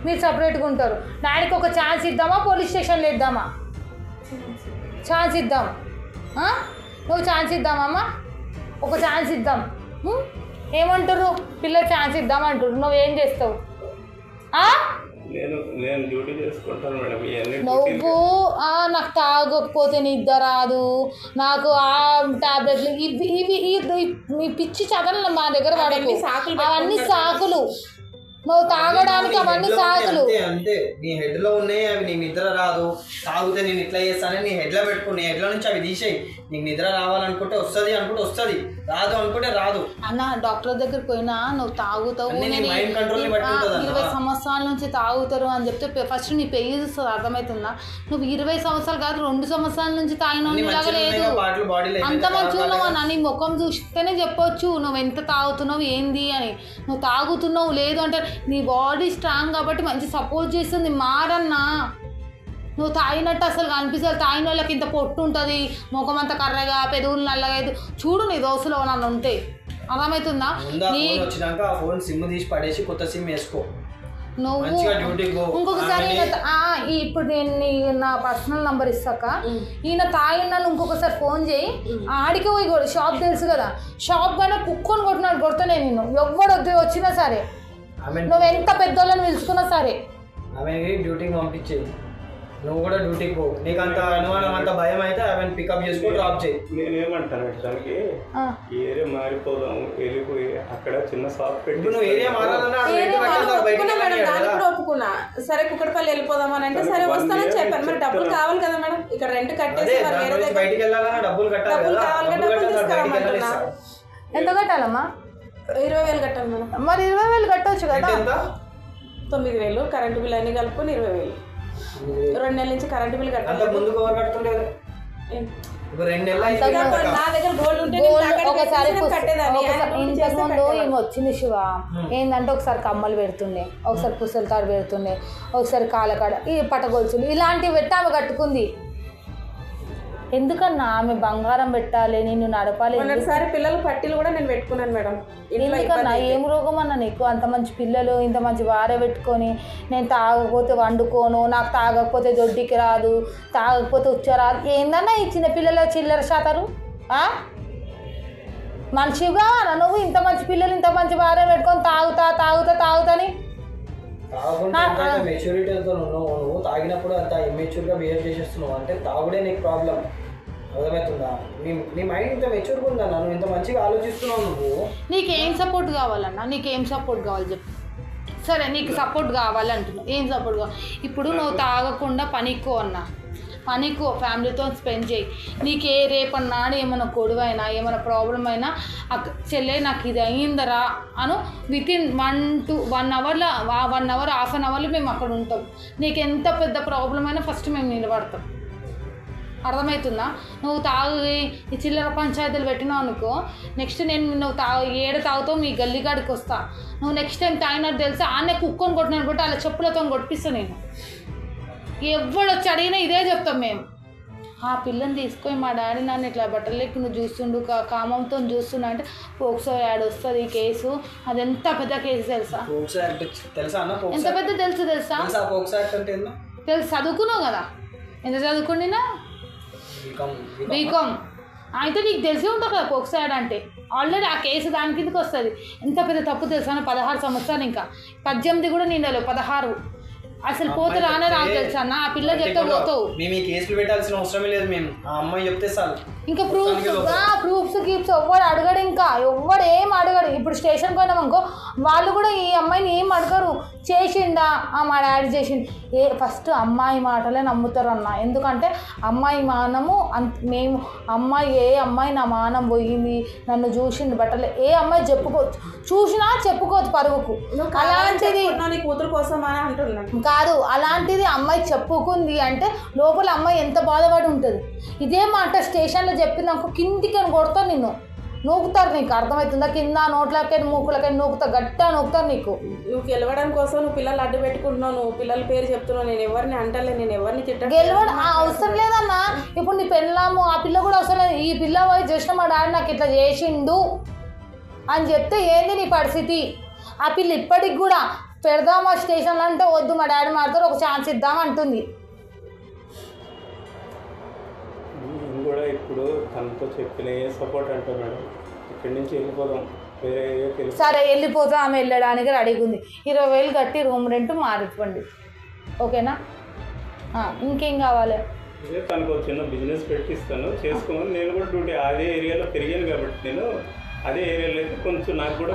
మీరు సపరేట్గా ఉంటారు. డాడీకి ఒక ఛాన్స్ ఇద్దామా? పోలీస్ స్టేషన్లో ఇద్దామా? ఛాన్స్ ఇద్దాం. నువ్వు ఛాన్స్ ఇద్దామమ్మా, ఒక ఛాన్స్ ఇద్దాం. ఏమంటారు పిల్లలు? ఛాన్స్ ఇద్దామంటారు, నువ్వేం చేస్తావు? నేను డ్యూటీ చేసుకుంటాను మేడం. నువ్వు నాకు తాగకపోతే నిద్ర రాదు, నాకు ఆ టాబ్లెట్లు ఇవి పిచ్చి చదవలు మా దగ్గర పడకు. అవన్నీ సాకులు, నువ్వు తాగడానికి అవన్నీ సాకులు. అంతే నీ హెడ్ లో ఉన్నాయి అవి. నీకు నిద్ర రాదు, తాగితే నేను ఇట్లా చేస్తానని నీ హెడ్ లో పెట్టుకుని నీ హెడ్ లో నుంచి అవి తీసేయి. నీకు నిద్ర రావాలనుకుంటే వస్తుంది, అనుకుంటే వస్తుంది, రాదు అనుకుంటే రాదు. అన్న డాక్టర్ దగ్గరికి పోయినా నువ్వు తాగుతావు, 20 సంవత్సరాల నుంచి తాగుతారు అని చెప్తే ఫస్ట్ నీ పెయ్యి చూస్తుంది, అర్థమవుతుందా? నువ్వు 20 సంవత్సరాలు కాదు 2 సంవత్సరాల నుంచి తాగినలాగా లేదు, అంత మంచిగా ఉన్నావు అన్న. నీ ముఖం చూస్తేనే చెప్పొచ్చు నువ్వు ఎంత తాగుతున్నావు ఏంది అని. నువ్వు తాగుతున్నావు లేదు అంటే నీ బాడీ స్ట్రాంగ్ కాబట్టి మంచి సపోర్ట్ చేస్తుంది. మారన్నా, నువ్వు తాగినట్టు అసలు కనిపిస్తుంది. తాగిన వాళ్ళకి ఇంత పొట్టు ఉంటుంది, ముఖం అంతా కర్రగా, పెదవులు నల్లగా. చూడు నీ దోశలో నన్ను ఉంటే అర్థమవుతుందా? వచ్చినాక ఫోన్ సిమ్ తీసి పడేసి కొత్త సిమ్ వేసుకో. నువ్వు ఇంకొకసారి ఇప్పుడు నేను నా పర్సనల్ నంబర్ ఇస్తాక ఈయన తాగినాను ఇంకొకసారి ఫోన్ చేయి. ఆడికి పోయి షాప్ తెలుసు కదా, షాప్ కానీ కుక్కొని కొడతానే నేను. ఎవడు వచ్చినా సరే, నువ్వు ఎంత పెద్దోళ్ళని పిలుచుకున్నా సరే. ఆమె డ్యూటీకి పంపించేది, నువ్వు కూడా డ్యూటీకి పో. నీకు అంత అనుమానం అంత భయం అయితే ఆమె పికప్ చేసుకుని డ్రాప్ చేయి. నేనేమంటాను దానికి, ఏరియా మారిపోదాం, వెళ్ళిపోయి అక్కడ చిన్న షాప్ పెట్టి. నువ్వు ఏరియా మారాలన్నా ఒప్పుకున్నా. సరే కుక్కడపల్లి వెళ్ళిపోదామని అంటే సరే వస్తానని చెప్పాను. మరి డబ్బులు కావాలి కదా మేడం, ఇక్కడ రెంట్ కట్టేసి బయటికి వెళ్ళాలన్నా డబ్బులు కట్టాలి కదా. ఎంత కట్టాలమ్మా? 20,000 కట్టాలి మేడం. మరి 20,000 కట్టవచ్చు కదా. 9,000 కరెంటు బిల్ అన్ని కలుపుకొని 20,000. 2 నెలల నుంచి కరెంటు బిల్ కట్టాలి. ఇంతకుముందు ఏమి వచ్చింది శివ, ఏంటంటే ఒకసారి కమ్మలు పెడుతుండే, ఒకసారి పుస్తల తాడు పెడుతుండే, ఒకసారి కాలకాడ ఈ పటగొలుసులు ఇలాంటివి పెట్టి ఆమె కట్టుకుంది. ఎందుకన్నా ఆమె బంగారం పెట్టాలి, నిన్ను నడపాలి. ఒకసారి పిల్లలు పట్టీలు కూడా నేను పెట్టుకున్నాను మేడం. ఎందుకన్నా ఏం రోగం అన్నా నీకు? అంత మంచి పిల్లలు, ఇంత మంచి భార్య పెట్టుకొని నేను తాగకపోతే వండుకోను, నాకు తాగకపోతే దొడ్డికి రాదు, తాగకపోతే ఉచ్చ రాదు. ఏందన్నా ఈ చిన్న పిల్లల చిల్లర శాతరు? మనిషిగా నువ్వు ఇంత మంచి పిల్లలు, ఇంత మంచి భార్య పెట్టుకొని తాగుతాని తాగకుండా మెచ్యూరిటీతో ఉన్నావు నువ్వు, తాగినప్పుడు అంత ఇమ్మెచ్యూర్గా బిహేవ్ చేసేస్తున్నావు అంటే తాగుడే నీకు ప్రాబ్లం. అర్థమవుతుందా? నీ మైండ్ ఇంత మెచ్యూర్గా ఉందన్నా, నువ్వు ఇంత మంచిగా ఆలోచిస్తున్నావు. నువ్వు నీకేం సపోర్ట్ కావాలన్నా? నీకేం సపోర్ట్ కావాలి చెప్పు. సరే నీకు సపోర్ట్ కావాలంటున్నావు, ఏం సపోర్ట్ కావాలి? ఇప్పుడు నువ్వు తాగకుండా పనికో అన్నా, పనికో, ఫ్యామిలీతో స్పెండ్ చేయి. నీకే రేపన్నాడు ఏమైనా గొడవైనా ఏమైనా ప్రాబ్లం అయినా చెల్లె నాకు ఇది అయ్యిందరా అను వితిన్ 1 అవర్లో 1 అవర్ హాఫ్ అన్ అవర్లో మేము అక్కడ ఉంటాం. నీకు ఎంత పెద్ద ప్రాబ్లం అయినా ఫస్ట్ మేము నిలబడతాం. అర్థమవుతుందా? నువ్వు తాగి ఈ చిల్లర పంచాయతీలు పెట్టినావు అనుకో, నెక్స్ట్ నేను నువ్వు తాగుతావు మీ గల్లీగాడికి వస్తా. నువ్వు నెక్స్ట్ టైం తాగినట్టు తెలిసి ఆనే కుక్కని కొట్టినాను కొట్టి అలా చెప్పులతో కొట్టిస్తాను నేను. ఎవడు వచ్చి అడిగినా ఇదే చెప్తాం మేము. ఆ పిల్లని తీసుకొని మా డాడీ నన్ను ఇట్లా బట్టలెక్కి నువ్వు చూస్తుండు కామంతో చూస్తున్నా అంటే పోక్సో యాడ్ వస్తుంది ఈ కేసు. అది ఎంత పెద్ద కేసు తెలుసా? ఎంత పెద్ద తెలుసా? తెలుసు, చదువుకున్నావు కదా. ఎంత చదువుకున్నా? బీకామ్. అయితే నీకు తెలిసి ఉంటుంది కదా పోక్సో యాడ్ అంటే. ఆల్రెడీ ఆ కేసు దాని కిందకి వస్తుంది. ఎంత పెద్ద తప్పు తెలుసా? 16 సంవత్సరాలు, ఇంకా 18 కూడా నిండలేవు, 16 అసలు పోతే రానే రావు తెలుసా అన్న. ఆ పిల్ల చెప్తే పోతావు. మేము కేసులు పెట్టాల్సిన అవసరమే లేదు. మేము ఆ అమ్మాయి చెప్తే చాలు. ఇంకా ప్రూఫ్స్ గీప్స్ ఎవ్వడు అడగడు, ఇంకా ఎవ్వడు ఏం అడగడు. ఇప్పుడు స్టేషన్కి పోయినాం అనుకో, వాళ్ళు కూడా ఈ అమ్మాయిని ఏం అడగరు. చేసిండా మా డాడీ చేసిండు ఫస్ట్ అమ్మాయి మాటలే నమ్ముతారు అన్న. ఎందుకంటే అమ్మాయి మానము మేము ఏ అమ్మాయి నా మానం పోయింది నన్ను చూసిండు బట్టలే ఏ అమ్మాయి చెప్పుకోవచ్చు, చూసినా చెప్పుకోవచ్చు పరుగుకు. అలాంటిది కూతురు కోసం అని అంటున్నాను కాదు, అలాంటిది అమ్మాయి చెప్పుకుంది అంటే లోపల అమ్మాయి ఎంత బాధపడి ఉంటుంది. ఇదే మాట స్టేషన్లో చెప్పింది అనుకో, కిందికి కొడతాను నిన్ను, నూకుతారు. నీకు అర్థమవుతుందా? కింద నోట్లకే మూకులకే నూకుతా, గట్టిగా నూకుతారు నీకు. నువ్వు గెలవడం కోసం నువ్వు పిల్లలు అడ్డు పెట్టుకుంటున్నావు, నువ్వు పిల్లల పేరు చెప్తున్నావు. నేను ఎవరిని అంటలే, నేను ఎవరిని గెలవడం అవసరం లేదన్నా. ఇప్పుడు నీ పెళ్ళాము ఆ పిల్ల కూడా అవసరం లేదు. ఈ పిల్ల పోయి చేసిన మా డాడీ నాకు ఇట్లా చేసిండు అని చెప్తే ఏంది నీ పరిస్థితి? ఆ పిల్ల ఇప్పటికి కూడా పెడదామా స్టేషన్లో అంటే వద్దు, మా డాడీ మాట్లాడు, ఒక ఛాన్స్ ఇద్దాం అంటుంది. కూడా ఇప్పుడు తనతో చెప్పిన ఏ సపోర్ట్ అంటే మేడం ఇక్కడి నుంచి వెళ్ళిపోదాం, సరే వెళ్ళిపోతాం. ఆమె వెళ్ళడానికి రెడీగా ఉంది. 20,000 కట్టి రూమ్ రెంట్ మారిపోండి, ఓకేనా? ఇంకేం కావాలి? తనకు చిన్న బిజినెస్ పెట్టిస్తాను, చేసుకోమని. నేను కూడా డ్యూటీ అదే ఏరియాలో పెరిగాను కాబట్టి నేను అదే ఏరియాలో అయితే కొంచెం నాకు కూడా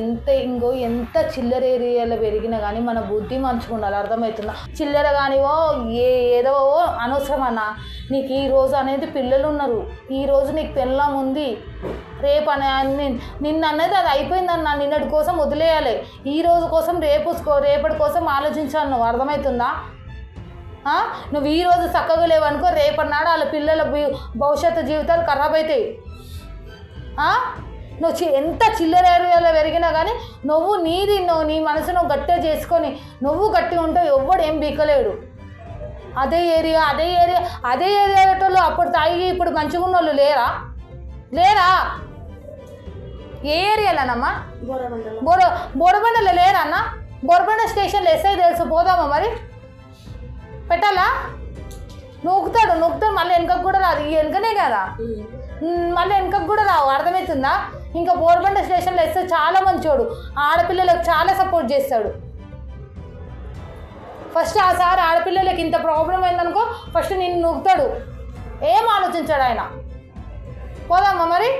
ఎంత చిల్లర ఏరియాలో పెరిగినా కానీ మన బుద్ధి మంచిగా ఉండాలి. అర్థమవుతుందా? చిల్లర కానివో ఏదో అనవసరం అన్న. నీకు ఈ రోజు అనేది పిల్లలు ఉన్నారు, ఈరోజు నీకు పెళ్ళం ఉంది, రేపు నిన్న అనేది అది అయిపోయిందన్న. నిన్నటి కోసం వదిలేయాలి, ఈ రోజు కోసం రేపటి కోసం ఆలోచించాను. నువ్వు అర్థమవుతుందా? నువ్వు ఈరోజు చక్కగా లేవనుకో, రేపటినాడు వాళ్ళ పిల్లల భవిష్యత్తు జీవితాలు ఖరాబ్ అవుతాయి. నువ్వు ఎంత చిల్లర ఏరియాలో పెరిగినా కానీ నువ్వు నీ మనసు నువ్వు గట్టిగా చేసుకొని నువ్వు గట్టిగా ఉంటావు, ఎవ్వడు ఏం బీకలేడు. అదే ఏరియాలో అప్పుడు తాగి ఇప్పుడు మంచిగా ఉన్న వాళ్ళు లేరా? ఏ ఏరియాలోనమ్మా? బోరబండలో లేరా అన్న? బోరబండ స్టేషన్లో ఎస్ఐ తెలుసు, పోదామా మరి? పెట్టాలా? నూకుతాడు మళ్ళీ వెనకకు కూడా రాదు, ఈ వెనకనే కదా, మళ్ళీ వెనకకు కూడా రావు. అర్థమవుతుందా? ఇంకా బోర్బండ స్టేషన్లో వేస్తే చాలా మంచోడు, ఆడపిల్లలకు చాలా సపోర్ట్ చేస్తాడు. ఫస్ట్ ఆ సార్ ఆడపిల్లలకి ఇంత ప్రాబ్లం అయిందనుకో ఫస్ట్ నిన్ను నూకుతాడు, ఏం ఆలోచించాడు ఆయన. పోదామా మరి?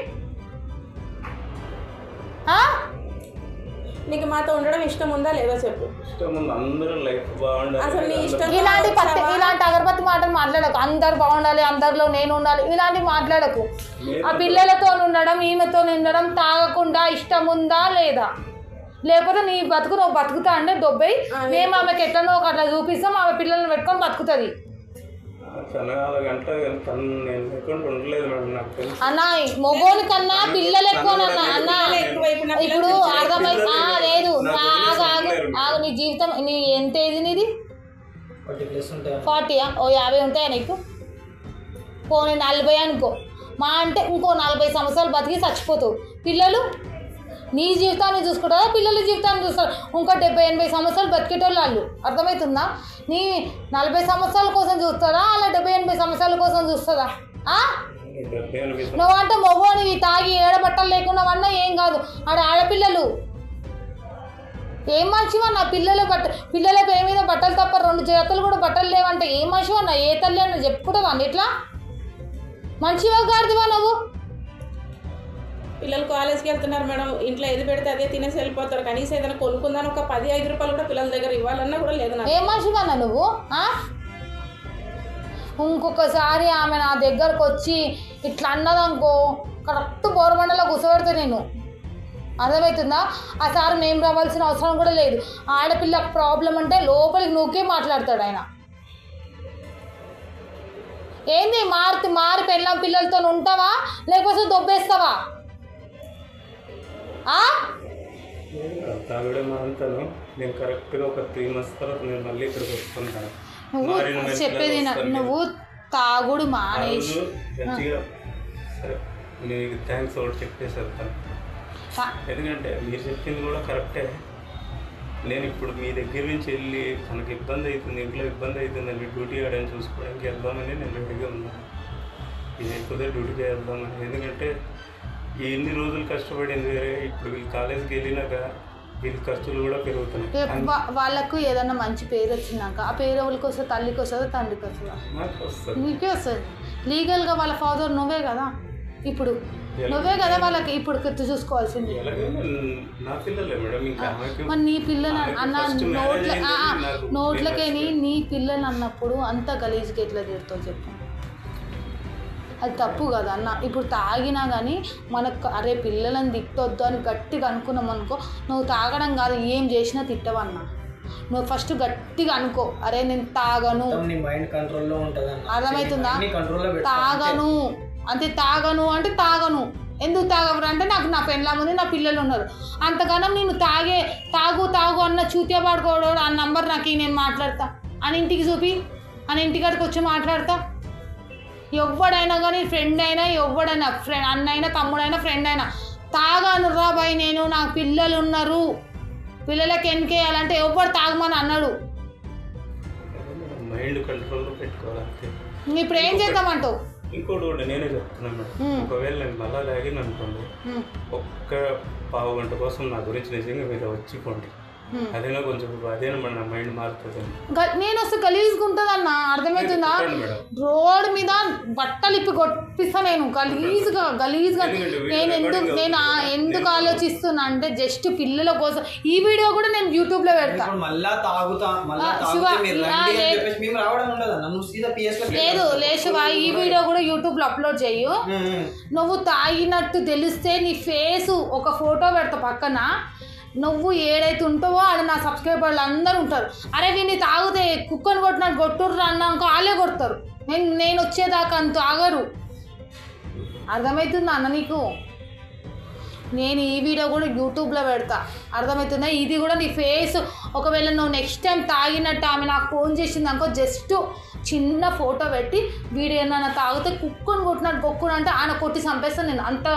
నీకు మాతో ఉండడం ఇష్టం ఉందా లేదో చెప్పు. ఇలాంటి అగరబత్తి మాటలు మాట్లాడకు. అందరు బాగుండాలి, అందరిలో నేను ఉండాలి, ఇలాంటివి మాట్లాడకు. ఆ పిల్లలతో ఉండడం, ఈమెతో ఉండడం, తాగకుండా ఇష్టం ఉందా లేదా? లేకపోతే నీ బతుకు నువ్వు బతుకుతా అంటే దొబ్బై మేము ఆమెకి ఎట్లనో ఒక అట్లా చూపిస్తాం, ఆమె పిల్లల్ని పెట్టుకొని బతుకుతుంది. అన్న మొగోని కన్నా పిల్లలు ఎక్కువనన్నా అన్న. ఇప్పుడు అర్థమై లేదు, నీ జీవితం నీ ఎంత ఏది నీది? 40 ఓ 50 ఉంటాయా నీకు? పోనీ 40 అనుకో, మా అంటే ఇంకో 40 సంవత్సరాలు బతికి చచ్చిపోతావు. పిల్లలు నీ జీవితాన్ని చూసుకుంటారా, పిల్లల జీవితాన్ని చూస్తారు. ఇంకో 70-80 సంవత్సరాలు బతికేటోళ్ళు వాళ్ళు. అర్థమవుతుందా? నీ 40 సంవత్సరాల కోసం చూస్తారా, అలా 70-80 సంవత్సరాల కోసం చూస్తుందా? నువ్వంటే మొగోని తాగి ఏడబట్టలు లేకున్నావన్నా ఏం కాదు, ఆడపిల్లలు ఏం మనిషివన్నా పిల్లల పేరు మీద బట్టలు తప్ప 2 జతలు కూడా బట్టలు లేవంటే ఏం మనిషివన్నా? ఏ తల్లి అన్న చెప్పుకుంటుందా అండి ఇట్లా? మంచివా గాడిదివా నువ్వు? పిల్లలు కాలేజ్కి వెళ్తున్నారు మేడం, ఇంట్లో ఏది పెడితే అదే తినేసి వెళ్ళిపోతారు. కనీసం ఏదైనా కొనుక్కుందాని ఒక 10-5 రూపాయలు కూడా పిల్లల దగ్గర ఇవ్వాలన్నా కూడా లేదు నాకు. ఏం మనిషివన్నా నువ్వు? ఇంకొకసారి ఆమె నా దగ్గరకు వచ్చి ఇట్లా అన్నదనుకో కరెక్ట్ బోరబండలో కూర్చోబెడితే నేను, అర్థమవుతుందా? ఆ సార్ మేము రావాల్సిన అవసరం కూడా లేదు. ఆడపిల్లకి ప్రాబ్లం అంటే లోపలికి నూకే మాట్లాడతాడు ఆయన. ఏంది మారి పిల్లలతో ఉంటావా లేకపోతే దొబ్బేస్తావా? తాగడం అంతాను నేను కరెక్ట్గా ఒక 3 months తర్వాత నేను మళ్ళీ ఇక్కడికి వస్తుంటాను. నువ్వు చెప్పేది నువ్వు తాగుడు మానేసి మంచిగా సరే మీకు థ్యాంక్స్ ఒకటి చెప్పేసి వెళ్తాను. ఎందుకంటే మీరు చెప్పింది కూడా కరెక్టే. నేను ఇప్పుడు మీ దగ్గర నుంచి వెళ్ళి తనకు ఇబ్బంది అవుతుంది, ఇంట్లో ఇబ్బంది అవుతుందండి, డ్యూటీ ఆడని చూసుకోవడానికి వెళ్దామని నేను రెడీగా ఉన్నాను. ఇది అయిపోతే డ్యూటీకి వెళ్దామని. ఎందుకంటే ఎన్ని రోజులు కష్టపడింది వేరే, ఇప్పుడు వీళ్ళు కాలేజీకి వెళ్ళినాక వీళ్ళ ఖర్చులు కూడా పెరుగుతున్నాయి. వాళ్ళకు ఏదన్నా మంచి పేరు వచ్చినాక ఆ పేరు ఎవరికి వస్తుంది? తల్లికి వస్తుందా తండ్రికి వస్తుందా? నీకే వస్తుంది. లీగల్గా వాళ్ళ ఫాదర్ నువ్వే కదా, ఇప్పుడు నువ్వే కదా వాళ్ళకి ఇప్పుడు చూసుకోవాల్సింది. మరి నీ పిల్లలు అన్న నోట్లకేని నీ పిల్లలు అన్నప్పుడు అంత గలీజ్కి ఎట్లా తీరుతావు చెప్పు? అది తప్పు కదా అన్న. ఇప్పుడు తాగినా కానీ మనకు అరే పిల్లలను తిట్టొద్దు అని గట్టిగా అనుకున్నాం అనుకో, నువ్వు తాగడం కాదు ఏం చేసినా తిట్టవన్నా. నువ్వు ఫస్ట్ గట్టిగా అనుకో, అరే నేను తాగను, అర్థమవుతుందా? తాగను అంటే తాగను అంటే తాగను. ఎందుకు తాగవరు అంటే నాకు నా పెళ్ళాం ఉంది, నా పిల్లలు ఉన్నారు. అంతగానం నేను తాగు అన్న చూత్యా పాడుకోవడం ఆ నంబర్ నాకు నేను మాట్లాడతా అని ఇంటికి చూపి అని ఇంటికాడికి వచ్చి మాట్లాడతా. ఎవడైనా కానీ ఫ్రెండ్ అయినా ఎవడైనా అన్న అయినా తమ్ముడైనా ఫ్రెండ్ అయినా తాగాను రా బాయ్, నేను నాకు పిల్లలు ఉన్నారు, పిల్లలకి ఎన్నికేయాలంటే ఎవరు తాగమని అన్నాడు. ఇప్పుడు ఏం చేద్దామంటావు? ఇంకోటి కూడా నేనే చెప్తున్నాను, ఒకవేళ నేను మళ్ళా తాగిన అనుకోండి, ఒక్క పావు గంట కోసం నా గురించి నిజంగా మీరు వచ్చి పోండి, అదేనా కొంచెం అదేనా మన మైండ్ మారుతుంది. నేను వస్తే గలీజ్గా అన్న, అర్థమవుతుందా? రోడ్ మీద బట్టలు ఇప్పి కొట్టిస్తా నేను గలీజ్గా. నేను ఎందుకు ఆలోచిస్తున్నా అంటే జస్ట్ పిల్లల కోసం ఈ వీడియో కూడా నేను యూట్యూబ్ లో పెడతా. లేదు లేశివా, ఈ వీడియో కూడా యూట్యూబ్ లో అప్లోడ్ చెయ్యు. నువ్వు తాగినట్టు తెలిస్తే నీ ఫేసు ఒక ఫోటో పెడతా పక్కన, నువ్వు ఏడైతే ఉంటావో ఆడ నా సబ్స్క్రైబర్లు అందరూ ఉంటారు. అరే వీడిని తాగితే కుక్కను కొట్టినట్టు కొట్టుర్రు అన్నాక వాళ్ళే కొడతారు. నేను వచ్చేదాకా అంత ఆగరు. అర్థమవుతుందా అన్న నీకు? నేను ఈ వీడియో కూడా యూట్యూబ్లో పెడతా, అర్థమవుతుందా? ఇది కూడా నీ ఫేస్ ఒకవేళ నువ్వు నెక్స్ట్ టైం తాగినట్టు ఆమె నాకు ఫోన్ చేసింది అనుకో, జస్ట్ చిన్న ఫోటో పెట్టి వీడియో ఏమన్నా తాగితే కుక్కను కొట్టినట్టు కొక్కుడు అంటే ఆయన కొట్టి చంపేస్తాను నేను. అంత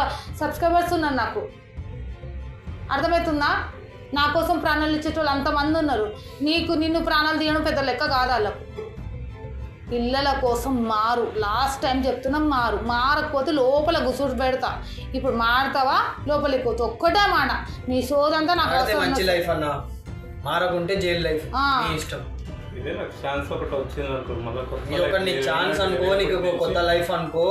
సబ్స్క్రైబర్స్ ఉన్నారు నాకు, అర్థమవుతుందా? నా కోసం ప్రాణాలు ఇచ్చేటోళ్ళు అంతమంది ఉన్నారు. నిన్ను ప్రాణాలు తీయడం పెద్ద లెక్క కాదు. వాళ్ళకు పిల్లల కోసం మారు. లాస్ట్ టైం చెప్తున్నాం, మారకపోతే లోపల గుసూరు పెడతా. ఇప్పుడు మారుతావా లోపలికి పోతే ఒక్కటే మాట, నీ సోదంతా నాకు మంచి లైఫ్ అన్న, మారకుంటే జైలు లైఫ్ ఇష్టం. ఛాన్స్ ఒకటి వచ్చింది అనుకో, మళ్ళీ ఛాన్స్ అనుకో, నీకు కొత్త లైఫ్ అనుకో,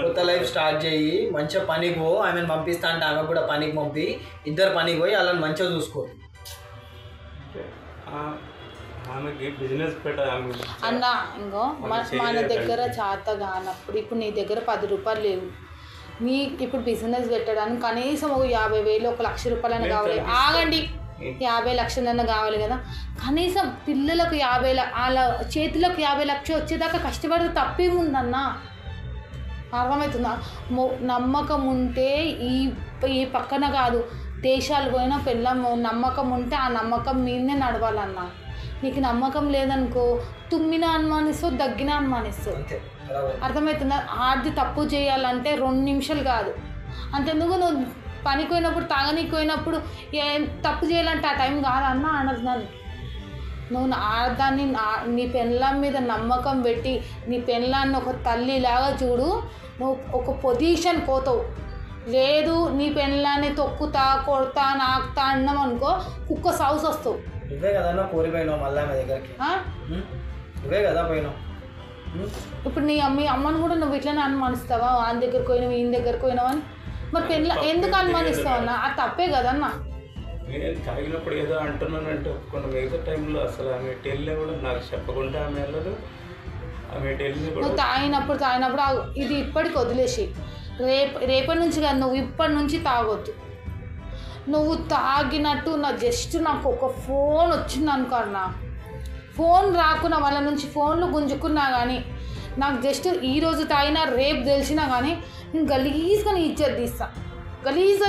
కొత్త లైఫ్ స్టార్ట్ చేయి. మంచిగా పనికి పో, ఆమెను పంపిస్తా అంటే ఆమె కూడా పనికి పంపి, ఇద్దరు పనికి పోయి వాళ్ళని మంచిగా చూసుకో. అన్న ఇంకో మన దగ్గర చేత కానప్పుడు, ఇప్పుడు నీ దగ్గర 10 రూపాయలు లేవు, ఇప్పుడు బిజినెస్ పెట్టడానికి కనీసం ఒక 50,000 1,00,000 రూపాయలైనా కావాలి. ఆగండి, 50 లక్షలన్నా కావాలి కదా. కనీసం పిల్లలకు 50 వాళ్ళ చేతులకు 50 లక్షలు వచ్చేదాకా కష్టపడితే తప్పేముందన్నా, అర్థమవుతుందా? నమ్మకం ఉంటే ఈ పక్కన కాదు దేశాలు పోయినా పిల్లము నమ్మకం ఉంటే ఆ నమ్మకం మీదనే నడవాలన్నా. నీకు నమ్మకం లేదనుకో, తుమ్మినా అనుమానిస్తావు, దగ్గినా అనుమానిస్తావు, అర్థమవుతుందా? ఆడిది తప్పు చేయాలంటే 2 నిమిషాలు కాదు. అంతెందుకు నువ్వు పనికి పోయినప్పుడు తాగనీకి పోయినప్పుడు ఏం తప్పు చేయాలంటే ఆ టైం కాదన్నా అనర్థాన్ని. నువ్వు ఆడదాన్ని నీ పెళ్ళాం మీద నమ్మకం పెట్టి నీ పెళ్ళాన్ని ఒక తల్లిలాగా చూడు. నువ్వు ఒక పొజిషన్ పోతావు, లేదు నీ పెళ్ళాన్ని తొక్కుతా కొడతా నాకుతా అన్నాం అనుకో కుక్క సౌస్ వస్తావు. నువ్వే కదా కోరిపోయినావు మళ్ళీ ఆమె దగ్గరికి, నువ్వే కదా పోయినావు. ఇప్పుడు నీ అమ్మని కూడా నువ్వు ఇట్లనే అనుమానిస్తావా? ఆయన దగ్గరికి పోయినావు ఈయన దగ్గరికి పోయినావు అని. మరి పెళ్ళ ఎందుకు అనుమానిస్తావు అన్న? అది తప్పే కదన్నా. నేను తాగినప్పుడు ఏదో అంటున్నానంటే ఒప్పుకున్న మిగతా టైంలో అసలు ఆమె వెళ్ళి కూడా నాకు చెప్పకుండా ఆమె వెళ్ళదు. ఆమె వెళ్ళి కూడా నువ్వు తాగినప్పుడు ఇది ఇప్పటికి వదిలేసి రేపటి నుంచి కాదు, నువ్వు ఇప్పటి నుంచి తాగొద్దు. నువ్వు తాగినట్టు నాకు ఒక ఫోన్ వచ్చింది అనుకో అన్న, ఫోన్ రాకున్నా వాళ్ళ నుంచి ఫోన్లు గుంజుకున్నా కానీ నాకు జస్ట్ ఈరోజు తాగినా రేపు తెలిసినా కానీ నేను గలీజ్గా నీ ఇజ్జత్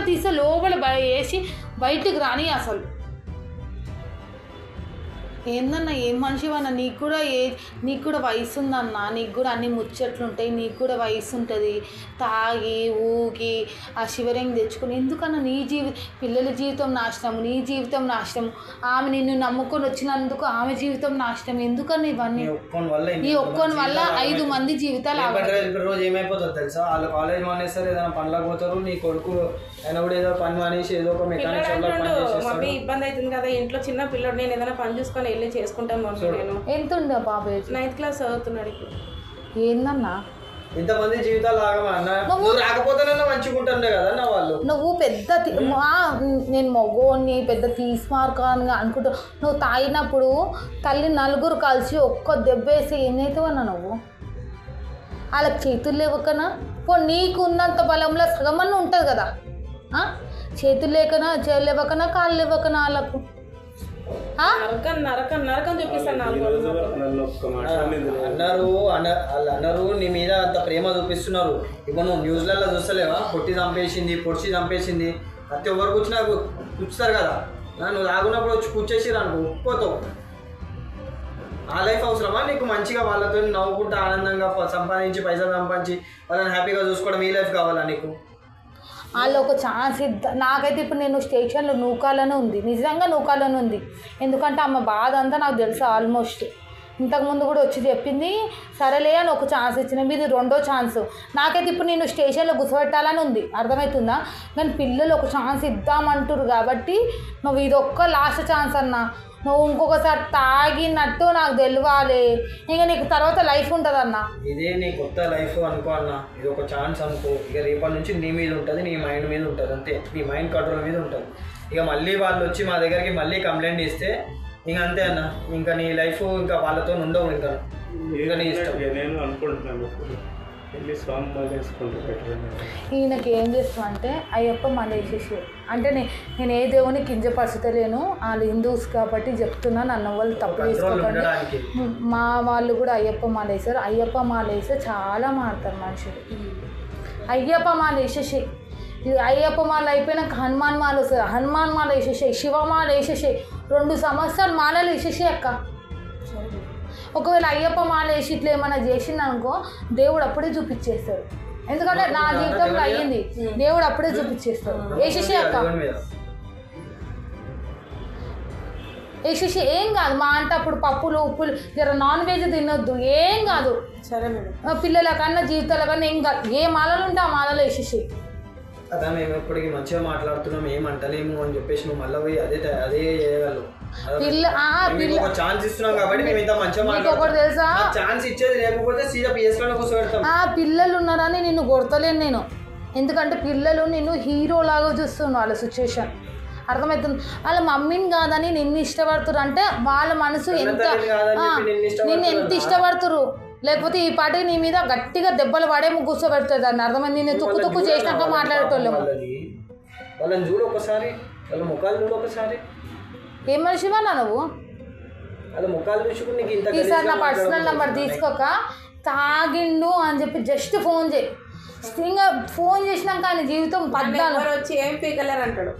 తీస్తా లోపల వేసి బయటికి రాని. అసలు ఏందన్నా ఏం మనిషివన్నా? నీకు కూడా వయసు ఉందన్నా, నీకు కూడా అన్ని ముచ్చట్లు ఉంటాయి, నీకు కూడా వయసు ఉంటుంది. తాగి ఊగి ఆ శివరింగ్ తెచ్చుకొని ఎందుకన్నా పిల్లల జీవితం నాశనం, నీ జీవితం నాశనం, ఆమె నిన్ను నమ్ముకొని వచ్చినందుకు ఆమె జీవితం నాశనం. ఎందుకన్నా ఇవన్నీ? ఈ ఒక్కొని వల్ల 5 మంది జీవితాలు రోజు ఏమైపోతుంది తెలుసా? వాళ్ళు కాలేజ్ మానేస్తారు, ఏదైనా పనులకు పోతారు. నీ కొడుకు ఆయన కూడా ఏదో పని మానేసి ఏదో ఒక మెకానిక్ మమ్మీ ఇబ్బంది అవుతుంది కదా ఇంట్లో, చిన్న పిల్లడు, నేను ఏదైనా పని చూసుకొని వెళ్ళి చేసుకుంటాను మమ్మీ. నేను ఎంత ఉందా బాబు? 9th క్లాస్ చదువుతున్నాడు ఇప్పుడు. ఏందన్నా ఇంతమంది జీవితాలు నువ్వు రాకపోతేనన్నా మంచిగుంటుండే కదా వాళ్ళు. నువ్వు పెద్ద నేను మగోని పెద్ద తీసుమార్కాన్ని అనుకుంటా. నువ్వు తాగినప్పుడు తల్లి నలుగురు కలిసి ఒక్క దెబ్బేసి ఏమవుతావన్నా? నువ్వు వాళ్ళకి చేతులు లేవకనా? నీకు ఉన్నంత బలంలో సగమన్న ఉంటుంది కదా. చేతులు లేకనా, చేతులు లేవకనా, కాళ్ళు లేవకనా వాళ్ళకు నరకం చూపిస్తాను అన్నారు. నీ మీద అంత ప్రేమ చూపిస్తున్నారు. ఇప్పుడు నువ్వు న్యూస్లలో చూస్తలేవా? పొట్టి చంపేసింది ప్రతి ఒక్కరు కూర్చున్నా కూర్చుతారు కదా. నువ్వు తాగున్నప్పుడు వచ్చి కూర్చేసిరు అనుకో ఒప్పుకోతావు. ఆ లైఫ్ అవసరమా నీకు? మంచిగా వాళ్ళతో నవ్వుకుంటూ ఆనందంగా సంపాదించి పైసలు సంపాదించి వాళ్ళని హ్యాపీగా చూసుకోవడం ఈ లైఫ్ కావాలా నీకు? వాళ్ళు ఒక ఛాన్స్ నాకైతే ఇప్పుడు నేను స్టేషన్లో నూకాలని ఉంది, నిజంగా నూకాలని ఉంది. ఎందుకంటే ఆమె బాధ అంతా నాకు తెలుసు ఆల్మోస్ట్. ఇంతకుముందు కూడా వచ్చి చెప్పింది, సరేలే అని ఒక ఛాన్స్ ఇచ్చిన, మీది 2వ ఛాన్స్. నాకైతే ఇప్పుడు నేను స్టేషన్లో గుసపెట్టాలని ఉంది, అర్థమవుతుందా? కానీ పిల్లలు ఒక ఛాన్స్ ఇద్దామంటారు కాబట్టి నువ్వు ఇదొక్క లాస్ట్ ఛాన్స్ అన్నా. నువ్వు ఇంకొకసారి తాగినట్టు నాకు తెలియాలి, ఇంకా నీకు తర్వాత లైఫ్ ఉంటుంది అన్న. ఇదే నీ కొత్త లైఫ్ అనుకో అన్న, ఇది ఒక ఛాన్స్ అనుకో. ఇక రేపటి నుంచి నీ మీద ఉంటుంది, నీ మైండ్ మీద ఉంటుంది, అంతే. నీ మైండ్ కంట్రోల్ మీద ఉంటుంది. ఇక మళ్ళీ వాళ్ళు వచ్చి మా దగ్గరికి మళ్ళీ కంప్లైంట్ ఇస్తే ఇంకా అంతే అన్న, ఇంకా నీ లైఫ్ ఇంకా వాళ్ళతో ఉండవు. ఇంకా నీ ఇష్టం. నేను అనుకుంటున్నాను స్వామి మాల వేసుకుంటే బెటర్. ఈయనకి ఏం చేస్తామంటే అయ్యప్ప మాల వేసేసి, అంటే నేను ఏ దేవుని కించపరచలేను, వాళ్ళు హిందూస్ కాబట్టి చెప్తున్నాను, అన్న వాళ్ళు తప్పు తీసుకోకండి. మా వాళ్ళు కూడా అయ్యప్ప మాల వేసారు. అయ్యప్ప మాల వేస్తే చాలా మారుతారు మనుషులు. అయ్యప్ప మాల వేసేసి, అయ్యప్ప మాల అయిపోయినాక హనుమాన్ మాల వస్తుంది, హనుమాన్ మాల వేసేసాయి, శివమాల వేసేసాయి. 2 సంవత్సరాలు మాలలు వేసేసాయి అక్క. ఒకవేళ అయ్యప్ప మాల వేసి ఇట్లా ఏమైనా చేసింది అనుకో, దేవుడు అప్పుడే చూపించేస్తాడు. ఎందుకంటే నా జీవితంలో అయ్యింది, దేవుడు అప్పుడే చూపించేస్తాడు. వేసేసి అక్క వేసేసి ఏం కాదు. మా అంటే అప్పుడు పప్పులు ఉప్పులు జర నాన్ వెజ్ తినొద్దు, ఏం కాదు. సరే మేడం. పిల్లల కన్నా జీవితాల కన్నా ఏం కాదు. ఏ మాలలు ఉంటే ఆ మాలలో వేసేసి అదా మేము ఎప్పటికీ మంచిగా మాట్లాడుతున్నాం, ఏమంటలేము అని చెప్పేసి నువ్వు మళ్ళీ పోయి అదే చేయగలవు. ఛాన్స్ ఇస్తున్నాం కాబట్టి మేము ఇంత మంచిగా మాట్లాడుతున్నాం. ఛాన్స్ ఇచ్చేది లేకపోతే సీదా పిఎస్ లోనే కూర్చోబెడతాం. పిల్లలు ఉన్నారని నిన్ను కొడతలేను నేను, ఎందుకంటే పిల్లలు నిన్ను హీరో లాగా చూస్తున్నావు. వాళ్ళ సిచ్యువేషన్ అర్థమవుతుంది. వాళ్ళ మమ్మీని కాదని నిన్ను ఇష్టపడుతురు అంటే వాళ్ళ మనసు నిన్ను ఎంత ఇష్టపడుతురు. లేకపోతే ఈ పాటికి నీ మీద గట్టిగా దెబ్బలు పడే కూర్చోబెడుతుంది అని అర్థమైంది. నేను తుక్కు చేసినాక మాట్లాడేటోళ్ళము. వాళ్ళని చూడు ఒకసారి, వాళ్ళ ముఖాలు చూడు ఒకసారి. ఏం మనిషివన్నా నువ్వు? వాళ్ళ ముఖాలు చూసుకుని ఈసారి నా పర్సనల్ నెంబర్ తీసుకోక తాగిండు అని చెప్పి జస్ట్ ఫోన్ చేయి. ఇంకా ఫోన్ చేసినాక ఆయన జీవితం పద్దాలు వచ్చి ఏం పీకలేరు అంటాడు.